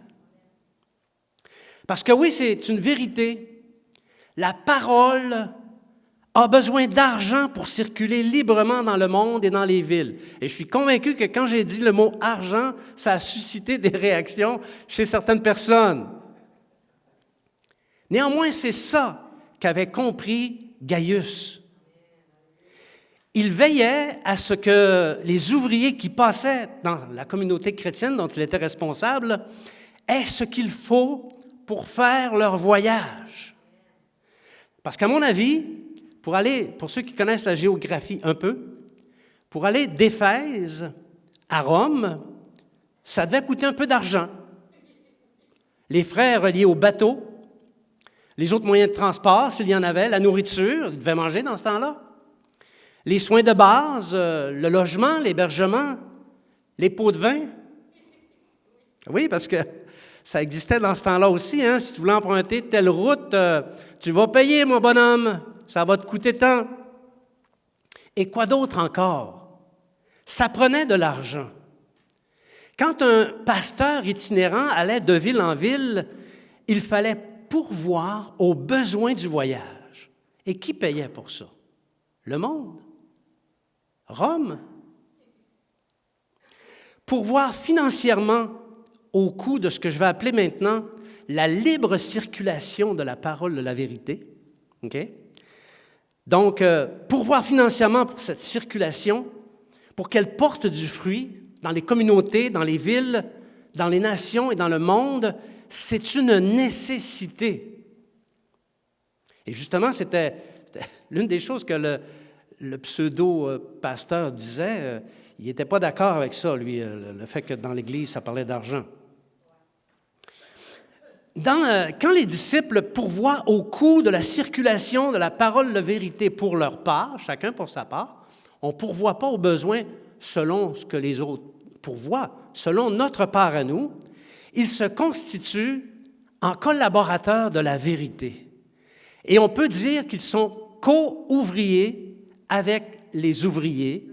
Parce que oui, c'est une vérité. La parole a besoin d'argent pour circuler librement dans le monde et dans les villes. Et je suis convaincu que quand j'ai dit le mot « argent », ça a suscité des réactions chez certaines personnes. Néanmoins, c'est ça qu'avait compris Gaius. Il veillait à ce que les ouvriers qui passaient dans la communauté chrétienne dont il était responsable aient ce qu'il faut pour faire leur voyage. Parce qu'à mon avis, pour ceux qui connaissent la géographie un peu, pour aller d'Éphèse à Rome, ça devait coûter un peu d'argent. Les frais reliés au bateau, les autres moyens de transport, s'il y en avait, la nourriture, ils devaient manger dans ce temps-là, les soins de base, le logement, l'hébergement, les pots de vin. Oui, parce que ça existait dans ce temps-là aussi. Hein? Si tu voulais emprunter telle route, tu vas payer, mon bonhomme. Ça va te coûter tant. Et quoi d'autre encore? Ça prenait de l'argent. Quand un pasteur itinérant allait de ville en ville, il fallait pourvoir aux besoins du voyage. Et qui payait pour ça? Le monde. Rome. Pourvoir financièrement au coût de ce que je vais appeler maintenant la libre circulation de la parole de la vérité. OK? Donc, pourvoir financièrement pour cette circulation, pour qu'elle porte du fruit dans les communautés, dans les villes, dans les nations et dans le monde, c'est une nécessité. Et justement, c'était l'une des choses que le pseudo-pasteur disait. Il n'était pas d'accord avec ça, lui, le fait que dans l'Église, ça parlait d'argent. Quand les disciples pourvoient au coût de la circulation de la parole de vérité pour leur part, chacun pour sa part, on ne pourvoit pas aux besoins selon ce que les autres pourvoient, selon notre part à nous. Ils se constituent en collaborateurs de la vérité. Et on peut dire qu'ils sont co-ouvriers avec les ouvriers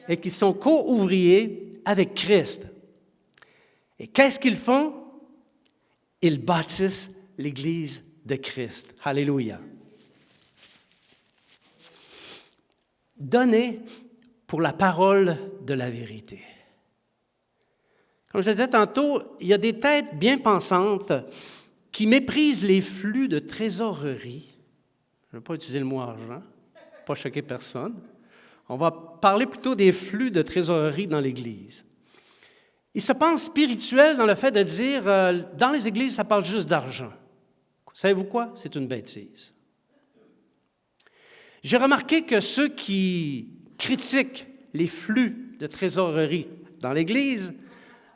et qu'ils sont co-ouvriers avec Christ. Et qu'est-ce qu'ils font? Ils bâtissent l'Église de Christ. Alléluia. Donner pour la parole de la vérité. Comme je le disais tantôt, il y a des têtes bien pensantes qui méprisent les flux de trésorerie. Je ne vais pas utiliser le mot argent, pas choquer personne. On va parler plutôt des flux de trésorerie dans l'Église. Ils se pensent spirituels dans le fait de dire, dans les églises, ça parle juste d'argent. Savez-vous quoi? C'est une bêtise. J'ai remarqué que ceux qui critiquent les flux de trésorerie dans l'Église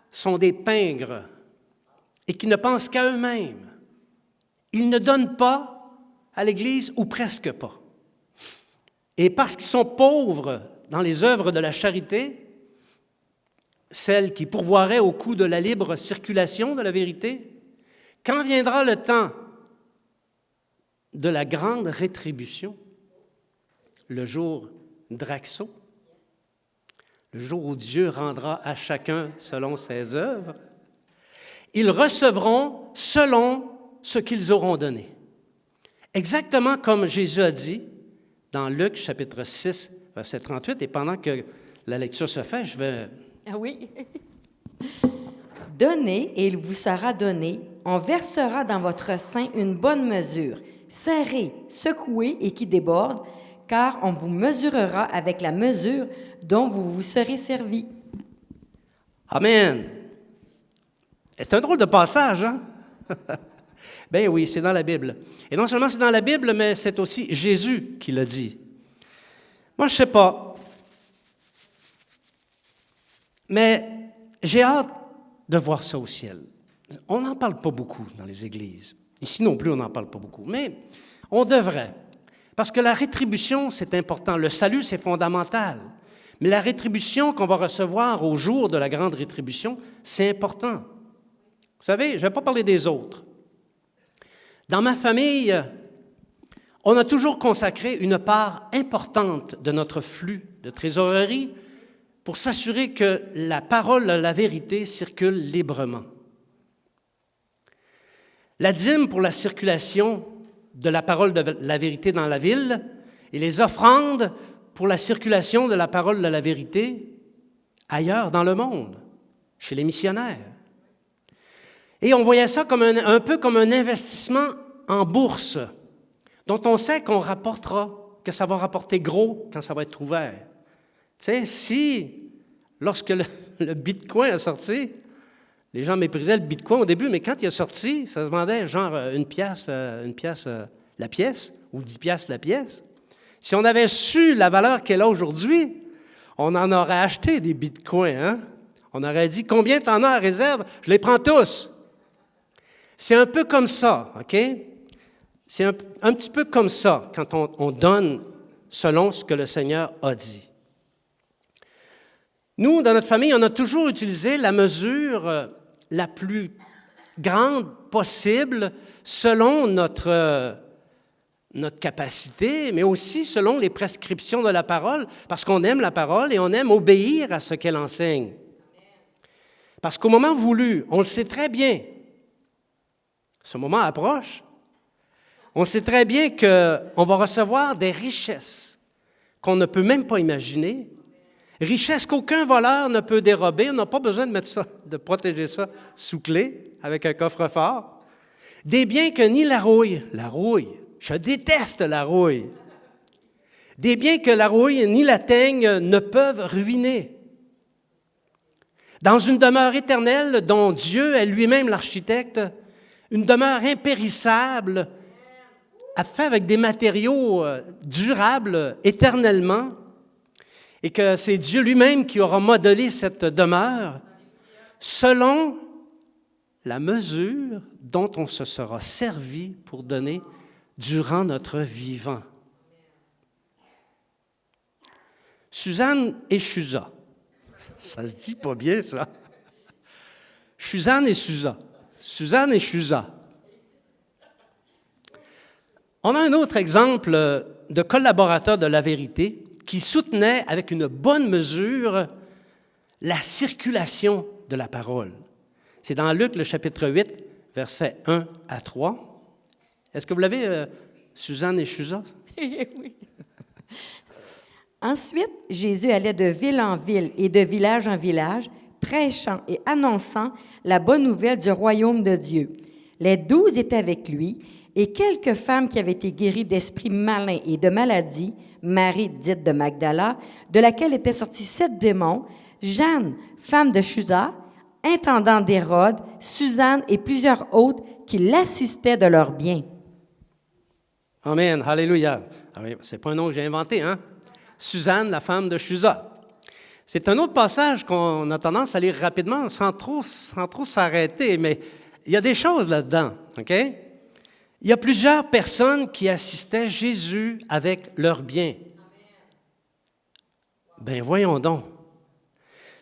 sont des pingres et qui ne pensent qu'à eux-mêmes. Ils ne donnent pas à l'Église ou presque pas. Et parce qu'ils sont pauvres dans les œuvres de la charité, celles qui pourvoiraient au coût de la libre circulation de la vérité, quand viendra le temps de la grande rétribution, le jour Draxo, le jour où Dieu rendra à chacun selon ses œuvres, ils recevront selon ce qu'ils auront donné. Exactement comme Jésus a dit dans Luc chapitre 6, verset 38, et pendant que la lecture se fait, je vais... Ah oui. Donnez et il vous sera donné. On versera dans votre sein une bonne mesure, serrée, secouée et qui déborde, car on vous mesurera avec la mesure dont vous vous serez servi. Amen. C'est un drôle de passage, hein? Ben oui, c'est dans la Bible. Et non seulement c'est dans la Bible, mais c'est aussi Jésus qui l'a dit. Moi, je ne sais pas. Mais j'ai hâte de voir ça au ciel. On n'en parle pas beaucoup dans les églises. Ici non plus, on n'en parle pas beaucoup. Mais on devrait. Parce que la rétribution, c'est important. Le salut, c'est fondamental. Mais la rétribution qu'on va recevoir au jour de la grande rétribution, c'est important. Vous savez, je ne vais pas parler des autres. Dans ma famille, on a toujours consacré une part importante de notre flux de trésorerie pour s'assurer que la parole, la vérité, circule librement. La dîme pour la circulation de la parole de la vérité dans la ville et les offrandes pour la circulation de la parole de la vérité ailleurs dans le monde, chez les missionnaires. Et on voyait ça comme un peu comme un investissement en bourse, dont on sait qu'on rapportera, que ça va rapporter gros quand ça va être ouvert. Tu sais, si, lorsque le Bitcoin a sorti, les gens méprisaient le Bitcoin au début, mais quand il est sorti, ça se vendait genre une pièce la pièce, ou 10 piastres la pièce. Si on avait su la valeur qu'elle a aujourd'hui, on en aurait acheté des Bitcoins, hein? On aurait dit, combien t'en as à réserve? Je les prends tous. C'est un peu comme ça, OK? C'est un petit peu comme ça quand on donne selon ce que le Seigneur a dit. Nous, dans notre famille, on a toujours utilisé la mesure la plus grande possible selon notre capacité, mais aussi selon les prescriptions de la parole, parce qu'on aime la parole et on aime obéir à ce qu'elle enseigne. Parce qu'au moment voulu, on le sait très bien, ce moment approche, on sait très bien qu'on va recevoir des richesses qu'on ne peut même pas imaginer, richesses qu'aucun voleur ne peut dérober. On n'a pas besoin de protéger ça sous clé avec un coffre-fort. Des biens que ni la rouille, je déteste la rouille. Des biens que la rouille ni la teigne ne peuvent ruiner. dans une demeure éternelle dont Dieu est lui-même l'architecte, une demeure impérissable, faite avec des matériaux durables éternellement, et que c'est Dieu lui-même qui aura modelé cette demeure selon la mesure dont on se sera servi pour donner durant notre vivant. Suzanne et Chusa. Ça se dit pas bien, ça. Suzanne et Chusa. Suzanne et Chusa. On a un autre exemple de collaborateur de la vérité qui soutenait avec une bonne mesure la circulation de la parole. C'est dans Luc, le chapitre 8, versets 1 à 3. Est-ce que vous l'avez, Suzanne et Chusa? Oui. Ensuite, Jésus allait de ville en ville et de village en village, prêchant et annonçant la bonne nouvelle du royaume de Dieu. Les 12 étaient avec lui, et quelques femmes qui avaient été guéries d'esprits malins et de maladies, Marie, dite de Magdala, de laquelle étaient sortis 7 démons, Jeanne, femme de Chusa, intendant d'Hérode, Suzanne et plusieurs autres qui l'assistaient de leurs biens. Amen, alléluia. Ah oui, c'est pas un nom que j'ai inventé, hein? Suzanne, la femme de Chusa. C'est un autre passage qu'on a tendance à lire rapidement sans trop s'arrêter, mais il y a des choses là-dedans, OK? Il y a plusieurs personnes qui assistaient Jésus avec leurs biens. Ben voyons donc.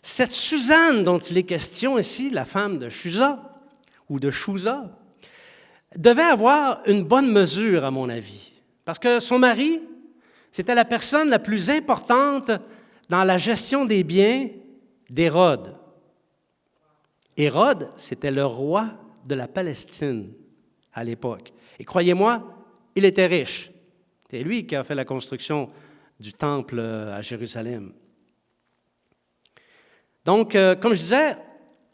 Cette Suzanne dont il est question ici, la femme de Chusa, ou de Chusa, devait avoir une bonne mesure, à mon avis, parce que son mari, c'était la personne la plus importante dans la gestion des biens d'Hérode. Hérode, c'était le roi de la Palestine à l'époque. Et croyez-moi, il était riche. C'est lui qui a fait la construction du temple à Jérusalem. Donc, comme je disais,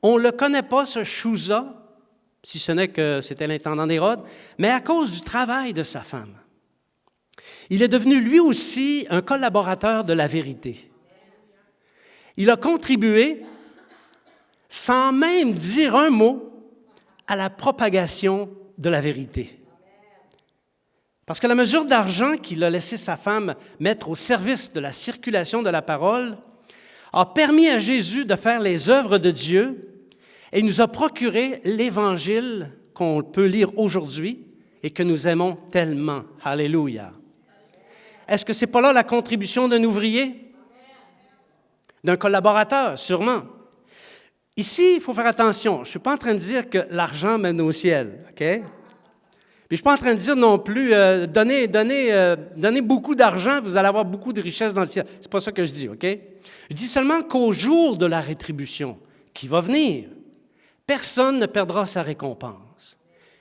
on ne le connaît pas, ce Chusa, si ce n'est que c'était l'intendant d'Hérode, mais à cause du travail de sa femme. Il est devenu lui aussi un collaborateur de la vérité. Il a contribué, sans même dire un mot, à la propagation de la vérité. Parce que la mesure d'argent qu'il a laissé sa femme mettre au service de la circulation de la parole a permis à Jésus de faire les œuvres de Dieu et nous a procuré l'Évangile qu'on peut lire aujourd'hui et que nous aimons tellement. Alléluia. Est-ce que ce n'est pas là la contribution d'un ouvrier? D'un collaborateur, sûrement. Ici, il faut faire attention. Je ne suis pas en train de dire que l'argent mène au ciel, OK? Puis je ne suis pas en train de dire non plus, donnez beaucoup d'argent, vous allez avoir beaucoup de richesses dans le ciel. Ce n'est pas ça que je dis, OK? Je dis seulement qu'au jour de la rétribution qui va venir, personne ne perdra sa récompense.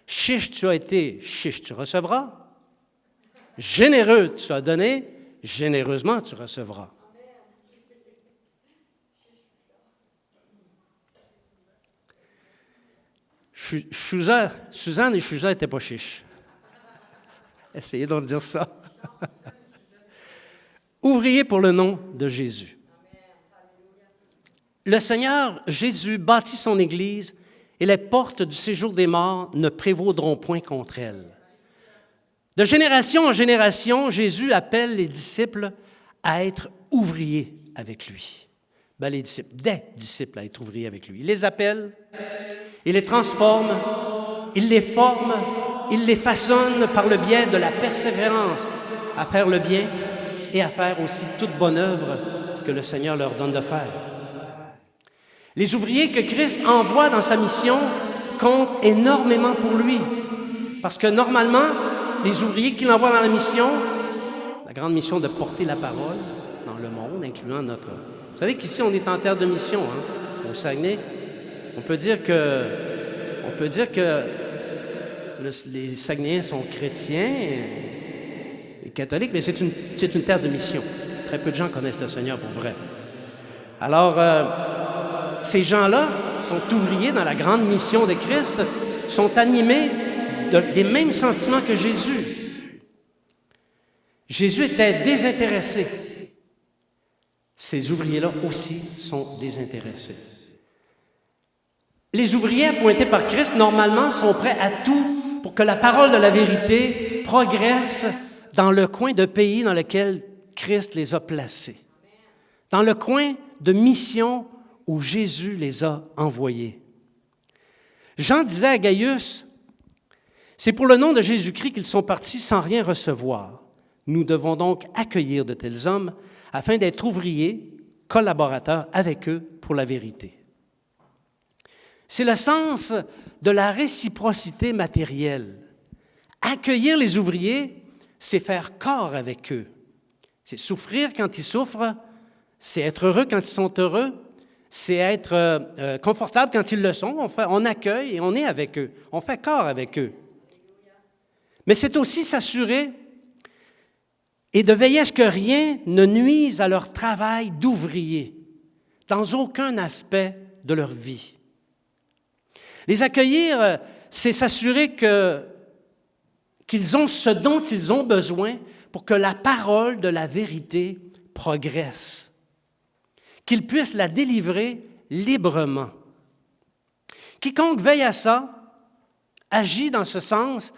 Chiche tu as été, chiche tu recevras. Généreux tu as donné, généreusement tu recevras. Suzanne et Chusa n'étaient pas chiches. Essayez donc de dire ça. Ouvrier pour le nom de Jésus. Le Seigneur Jésus bâtit son Église et les portes du séjour des morts ne prévaudront point contre elle. De génération en génération, Jésus appelle les disciples à être ouvriers avec lui. Ben, des disciples à être ouvriers avec lui. Il les appelle, il les transforme, il les forme, il les façonne par le biais de la persévérance à faire le bien et à faire aussi toute bonne œuvre que le Seigneur leur donne de faire. Les ouvriers que Christ envoie dans sa mission comptent énormément pour lui, parce que normalement, les ouvriers qu'il envoie dans la mission, la grande mission de porter la parole dans le monde, incluant notre... Vous savez qu'ici, on est en terre de mission, hein, au Saguenay. On peut dire que les Saguenayens sont chrétiens et catholiques, mais c'est une terre de mission. Très peu de gens connaissent le Seigneur pour vrai. Alors, ces gens-là sont ouvriers dans la grande mission de Christ, sont animés des mêmes sentiments que Jésus. Jésus était désintéressé. Ces ouvriers-là aussi sont désintéressés. Les ouvriers appointés par Christ, normalement, sont prêts à tout pour que la parole de la vérité progresse dans le coin de pays dans lequel Christ les a placés, dans le coin de mission où Jésus les a envoyés. Jean disait à Gaius, « C'est pour le nom de Jésus-Christ qu'ils sont partis sans rien recevoir. Nous devons donc accueillir de tels hommes afin d'être ouvriers, collaborateurs avec eux pour la vérité. » C'est le sens de la réciprocité matérielle. Accueillir les ouvriers, c'est faire corps avec eux. C'est souffrir quand ils souffrent, c'est être heureux quand ils sont heureux, c'est être confortable quand ils le sont. On accueille et on est avec eux. On fait corps avec eux. Mais c'est aussi s'assurer et de veiller à ce que rien ne nuise à leur travail d'ouvrier dans aucun aspect de leur vie. Les accueillir, c'est s'assurer qu'ils ont ce dont ils ont besoin pour que la parole de la vérité progresse, qu'ils puissent la délivrer librement. Quiconque veille à ça, agit dans ce sens,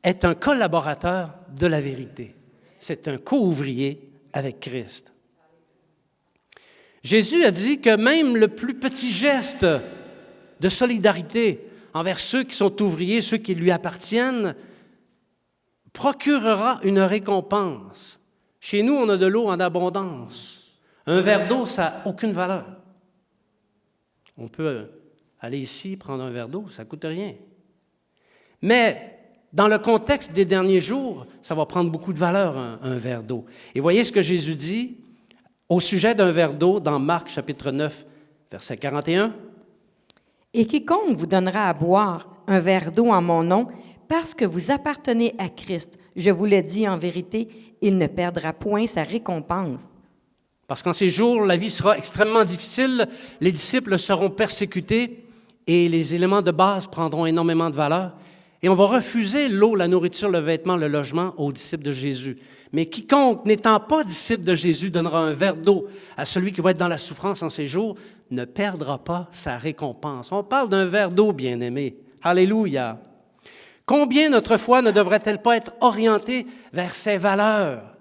est un collaborateur de la vérité. C'est un co-ouvrier avec Christ. Jésus a dit que même le plus petit geste de solidarité envers ceux qui sont ouvriers, ceux qui lui appartiennent, procurera une récompense. Chez nous, on a de l'eau en abondance. Un verre d'eau, ça n'a aucune valeur. On peut aller ici, prendre un verre d'eau, ça ne coûte rien. Mais dans le contexte des derniers jours, ça va prendre beaucoup de valeur, un verre d'eau. Et voyez ce que Jésus dit au sujet d'un verre d'eau dans Marc, chapitre 9, verset 41. « Et quiconque vous donnera à boire un verre d'eau en mon nom, parce que vous appartenez à Christ, je vous le dis en vérité, il ne perdra point sa récompense. » Parce qu'en ces jours, la vie sera extrêmement difficile, les disciples seront persécutés et les éléments de base prendront énormément de valeur. Et on va refuser l'eau, la nourriture, le vêtement, le logement aux disciples de Jésus. Mais quiconque, n'étant pas disciple de Jésus, donnera un verre d'eau à celui qui va être dans la souffrance en ces jours, ne perdra pas sa récompense. On parle d'un verre d'eau, bien-aimé. Alléluia! Combien notre foi ne devrait-elle pas être orientée vers ces valeurs?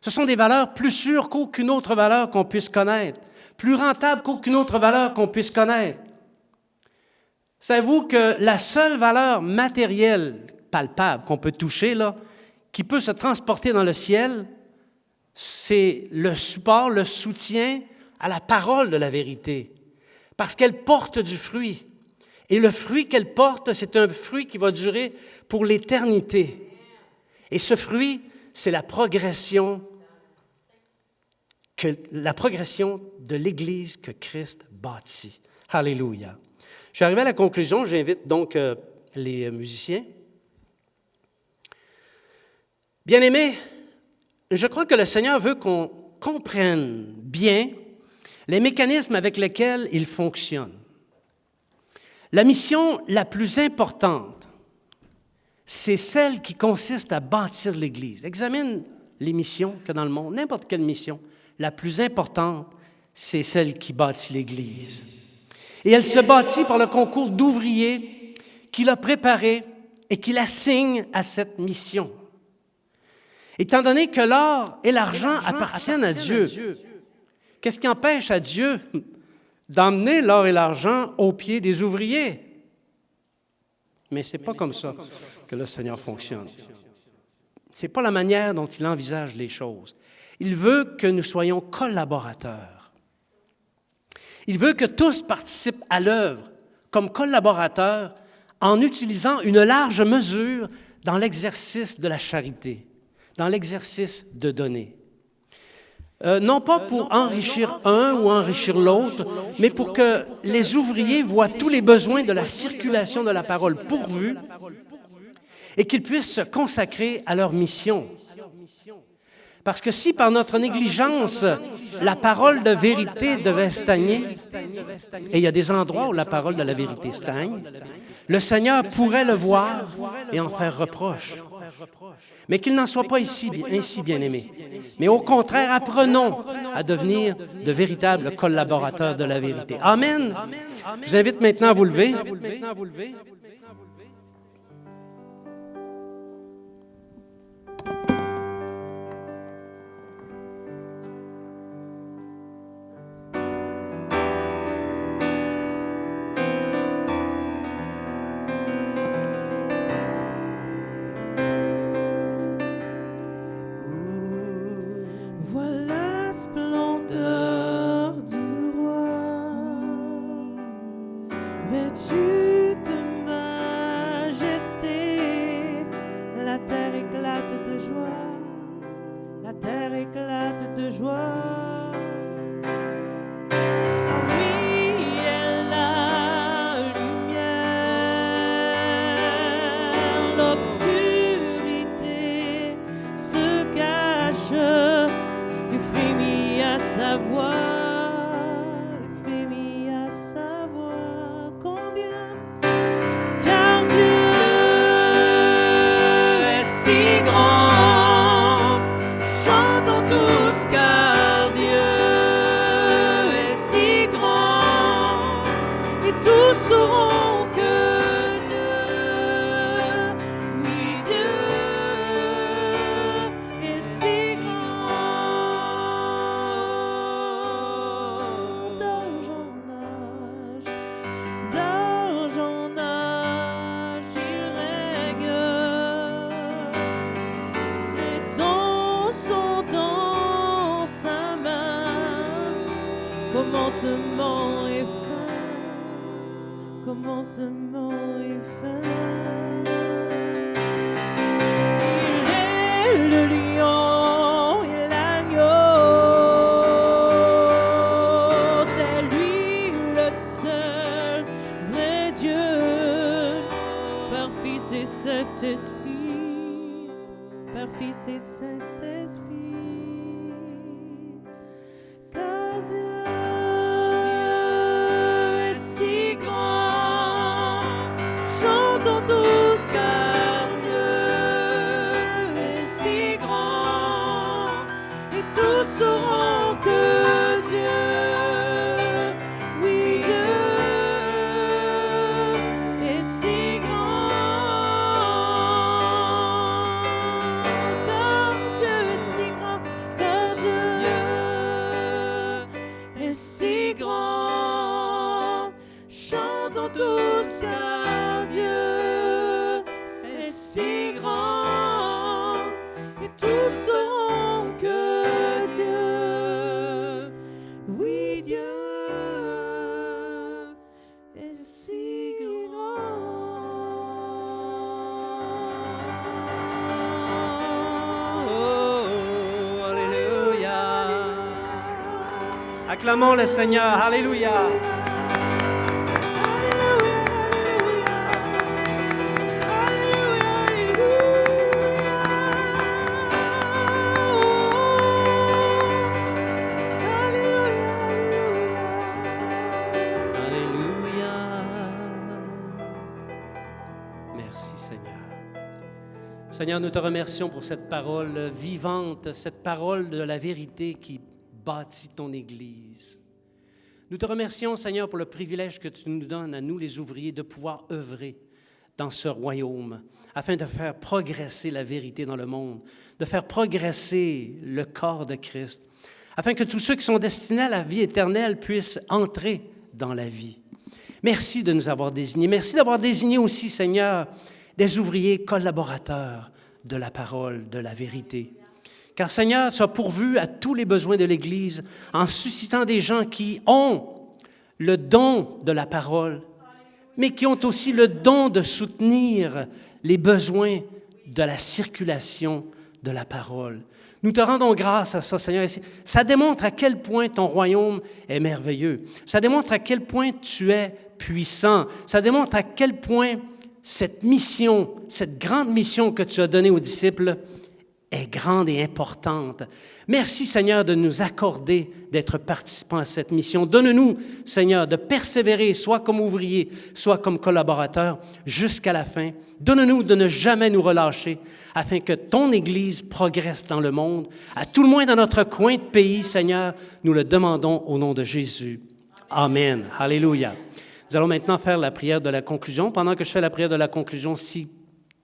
Ce sont des valeurs plus sûres qu'aucune autre valeur qu'on puisse connaître, plus rentables qu'aucune autre valeur qu'on puisse connaître. Savez-vous que la seule valeur matérielle, palpable, qu'on peut toucher, là, qui peut se transporter dans le ciel, c'est le support, le soutien à la parole de la vérité, parce qu'elle porte du fruit. Et le fruit qu'elle porte, c'est un fruit qui va durer pour l'éternité. Et ce fruit, c'est la progression de l'Église que Christ bâtit. Alléluia. Je suis arrivé à la conclusion, j'invite donc les musiciens. Bien-aimés, je crois que le Seigneur veut qu'on comprenne bien les mécanismes avec lesquels il fonctionne. La mission la plus importante, c'est celle qui consiste à bâtir l'Église. Examine les missions que dans le monde, n'importe quelle mission. La plus importante, c'est celle qui bâtit l'Église. Et elle se bâtit par le concours d'ouvriers qu'il a préparés et qu'il assigne à cette mission. Étant donné que l'or et l'argent appartiennent à Dieu, qu'est-ce qui empêche à Dieu d'emmener l'or et l'argent aux pieds des ouvriers? Mais ce n'est pas comme ça que le Seigneur fonctionne. Ce n'est pas la manière dont il envisage les choses. Il veut que nous soyons collaborateurs. Il veut que tous participent à l'œuvre comme collaborateurs en utilisant une large mesure dans l'exercice de la charité, dans l'exercice de donner. Non pas pour enrichir un ou enrichir l'autre, mais pour que les ouvriers voient tous les besoins de la circulation de la parole pourvus et qu'ils puissent se consacrer à leur mission. Parce que si par notre négligence, la parole de vérité devait stagner, et il y a des endroits où la parole de la vérité stagne, le Seigneur pourrait le voir et en faire reproche. Mais qu'il n'en soit pas ainsi, bien-aimés. Mais au contraire, apprenons à devenir de véritables collaborateurs de la vérité. Amen. Je vous invite maintenant à vous lever. Voilà la splendeur du roi, vêtu de majesté. La terre éclate de joie, la terre éclate de joie. En lui est la lumière, l'obscurité se cache. Il frémit à sa voix, il frémit à sa voix. Combien? Car Dieu est si grand. Chantons tous, car Dieu est si grand. Et tous sauront que Dieu, oui, Dieu est si d'âge en âge, il règne. Les temps sont dans sa main, commencement et fin, commencement et fin. Il est le lion et l'agneau, c'est lui le seul vrai Dieu, Père, Fils et Saint-Esprit, Père, Fils et Saint-Esprit. Car Dieu est si grand, chantons tous, car Dieu est si grand, et tous sauront que Dieu, oui, Dieu est si grand. Car Dieu est si grand, car Dieu est si grand. Chantons tous, car Dieu est si grand, et tous sauront que Dieu, oui, Dieu est si grand. Oh, alléluia. Acclamons le Seigneur. Alléluia. Alléluia. Merci Seigneur. Seigneur, nous te remercions pour cette parole vivante, cette parole de la vérité qui bâtit ton Église. Nous te remercions, Seigneur, pour le privilège que tu nous donnes à nous, les ouvriers, de pouvoir œuvrer dans ce royaume afin de faire progresser la vérité dans le monde, de faire progresser le corps de Christ, afin que tous ceux qui sont destinés à la vie éternelle puissent entrer dans la vie. Merci de nous avoir désignés. Merci d'avoir désigné aussi, Seigneur, des ouvriers collaborateurs de la parole, de la vérité. Car, Seigneur, tu as pourvu à tous les besoins de l'Église en suscitant des gens qui ont le don de la parole, mais qui ont aussi le don de soutenir les besoins de la circulation de la parole. Nous te rendons grâce à ça, Seigneur. Ça démontre à quel point ton royaume est merveilleux. Ça démontre à quel point tu es puissant. Ça démontre à quel point cette mission, cette grande mission que tu as donnée aux disciples est grande et importante. Merci, Seigneur, de nous accorder d'être participants à cette mission. Donne-nous, Seigneur, de persévérer, soit comme ouvriers, soit comme collaborateurs, jusqu'à la fin. Donne-nous de ne jamais nous relâcher, afin que ton Église progresse dans le monde, à tout le moins dans notre coin de pays, Seigneur. Nous le demandons au nom de Jésus. Amen. Alléluia. Nous allons maintenant faire la prière de la conclusion. Pendant que je fais la prière de la conclusion, si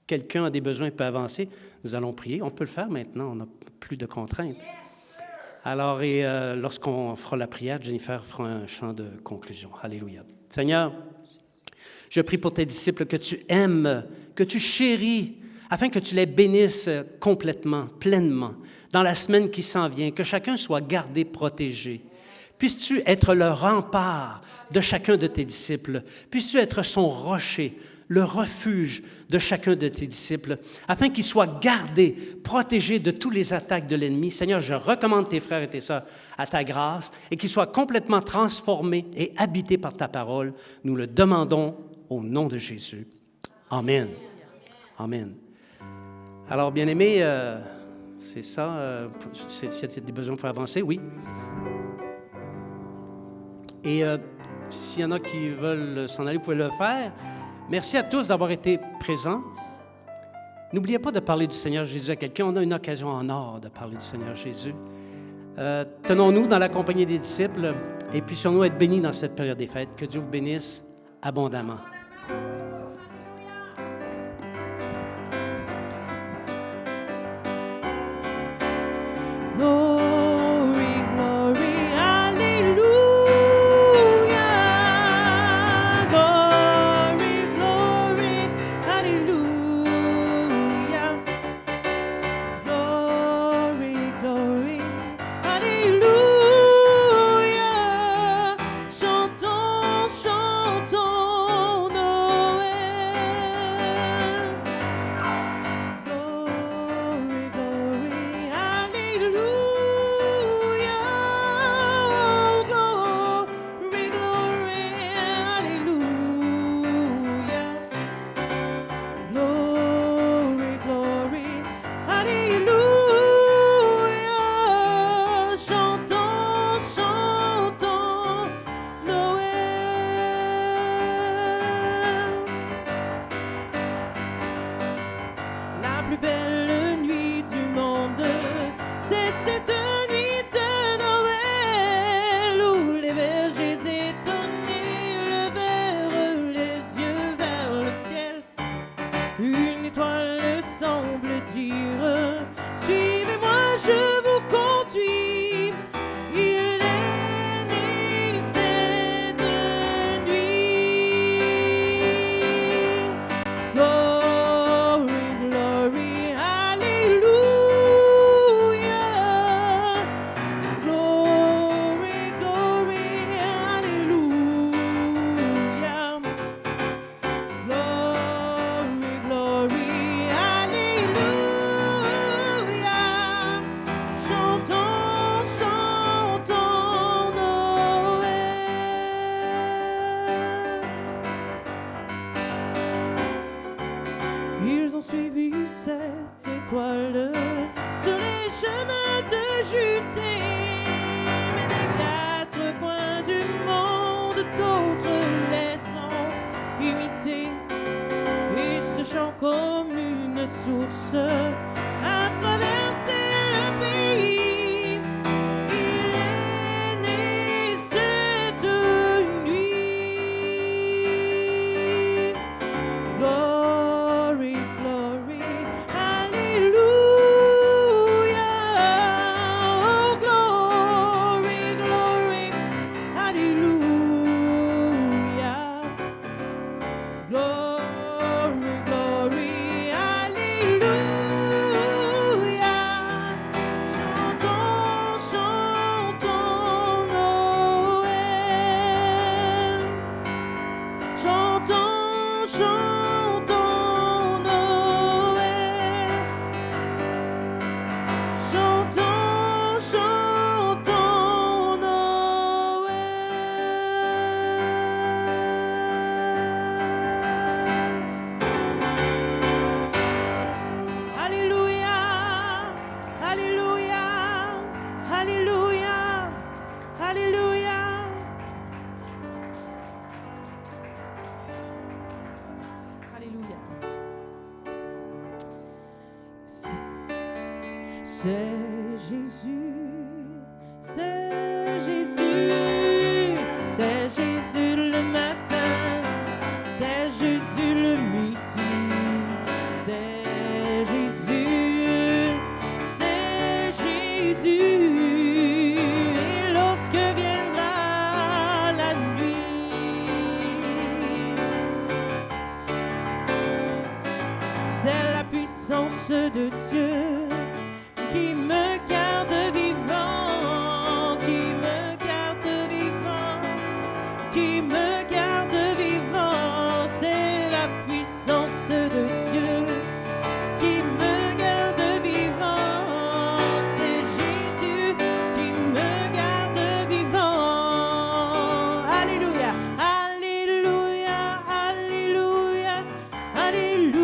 quelqu'un a des besoins et peut avancer, nous allons prier. On peut le faire maintenant, on n'a plus de contraintes. Alors, lorsqu'on fera la prière, Jennifer fera un chant de conclusion. Alléluia. Seigneur, je prie pour tes disciples que tu aimes, que tu chéris, afin que tu les bénisses complètement, pleinement, dans la semaine qui s'en vient, que chacun soit gardé, protégé. Puisses-tu être le rempart de chacun de tes disciples? Puisses-tu être son rocher, le refuge de chacun de tes disciples, afin qu'ils soient gardés, protégés de tous les attaques de l'ennemi. Seigneur, je recommande tes frères et tes sœurs à ta grâce et qu'ils soient complètement transformés et habités par ta parole. Nous le demandons au nom de Jésus. Amen. Amen. Alors, bien-aimés, c'est ça. S'il y a des besoins pour avancer, oui. Et s'il y en a qui veulent s'en aller, vous pouvez le faire. Merci à tous d'avoir été présents. N'oubliez pas de parler du Seigneur Jésus à quelqu'un. On a une occasion en or de parler du Seigneur Jésus. Tenons-nous dans la compagnie des disciples et puissions-nous être bénis dans cette période des fêtes. Que Dieu vous bénisse abondamment. Glory, glory, hallelujah. Glory, glory, hallelujah. Glory, glory, hallelujah. Chantons, chantons Noël. Glory, glory, hallelujah. Glory, glory, hallelujah. Glory, glory, hallelujah. Chantons, chantons Noël. La plus belle nuit du monde, c'est cette nuit de Noël où les bergers étonnés levèrent les yeux vers le ciel. Une étoile semble dire: suivez-moi, je vous conduis. Il est né cette nuit. Glory, glory, hallelujah. Glory, glory, hallelujah. Glory, glory, hallelujah. Chantons, chantons Noël. Ils ont suivi cette étoile sur les chemins de Judée, mais des quatre coins du monde, d'autres les ont imités. Et ce chant comme une source a traversé le pays. Il est né cette nuit. Glory, glory, hallelujah. Oh, glory, glory, hallelujah. Glory, glory, hallelujah. C'est Jésus, c'est Jésus, c'est Jésus le matin, c'est Jésus le midi, c'est Jésus, c'est Jésus. Et lorsque viendra la nuit, c'est la puissance de Dieu qui me garde vivant, qui me garde vivant, qui me garde vivant. C'est la puissance de Dieu qui me garde vivant. C'est Jésus qui me garde vivant. Alléluia, alléluia, alléluia, alléluia.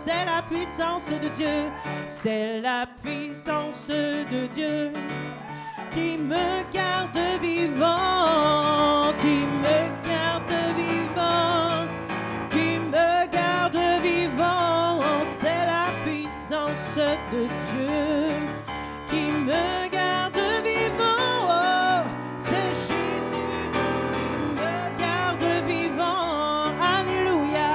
C'est la puissance de Dieu, c'est la puissance de Dieu qui me garde vivant, qui me garde vivant, qui me garde vivant. C'est la puissance de Dieu qui me garde vivant. Oh, c'est Jésus qui me garde vivant. Alléluia.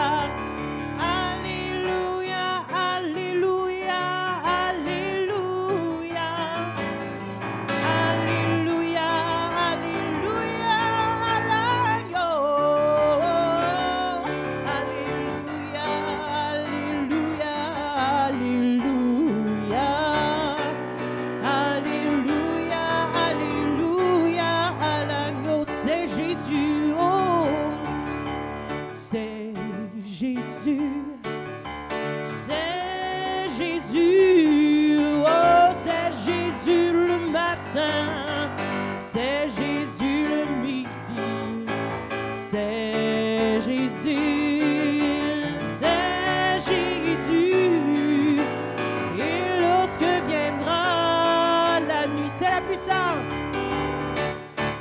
Jésus, oh c'est Jésus le matin, c'est Jésus le midi, c'est Jésus, c'est Jésus. Et lorsque viendra la nuit, c'est la puissance,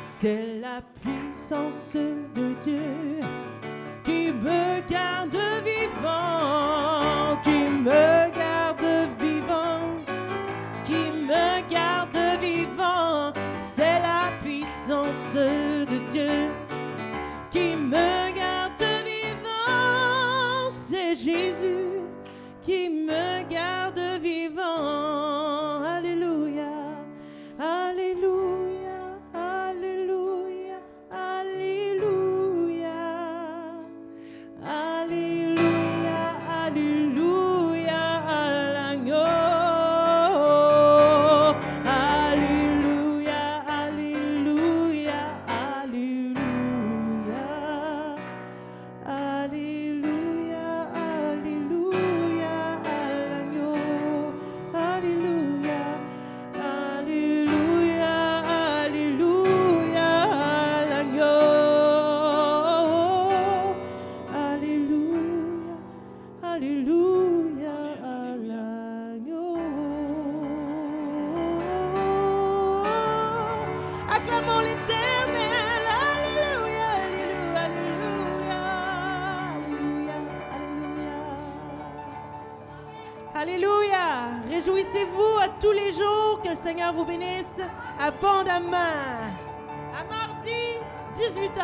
c'est la puissance de Dieu qui me garde vivant, qui me garde vivant, qui me garde vivant. C'est la puissance de Dieu qui me garde vivant. C'est Jésus qui me garde vivant. Alléluia, alléluia, alléluia, alléluia. Alléluia, alléluia, à l'agneau. Alléluia, alléluia, alléluia. Alléluia, alléluia, à l'agneau. Alléluia, alléluia, alléluia, à l'agneau. Alléluia, à l'agneau. Acclamons l'Éternel. Alléluia, alléluia, alléluia, alléluia. Alléluia. Réjouissez-vous à tous les jours. Que le Seigneur vous bénisse abondamment. À mardi, 18h.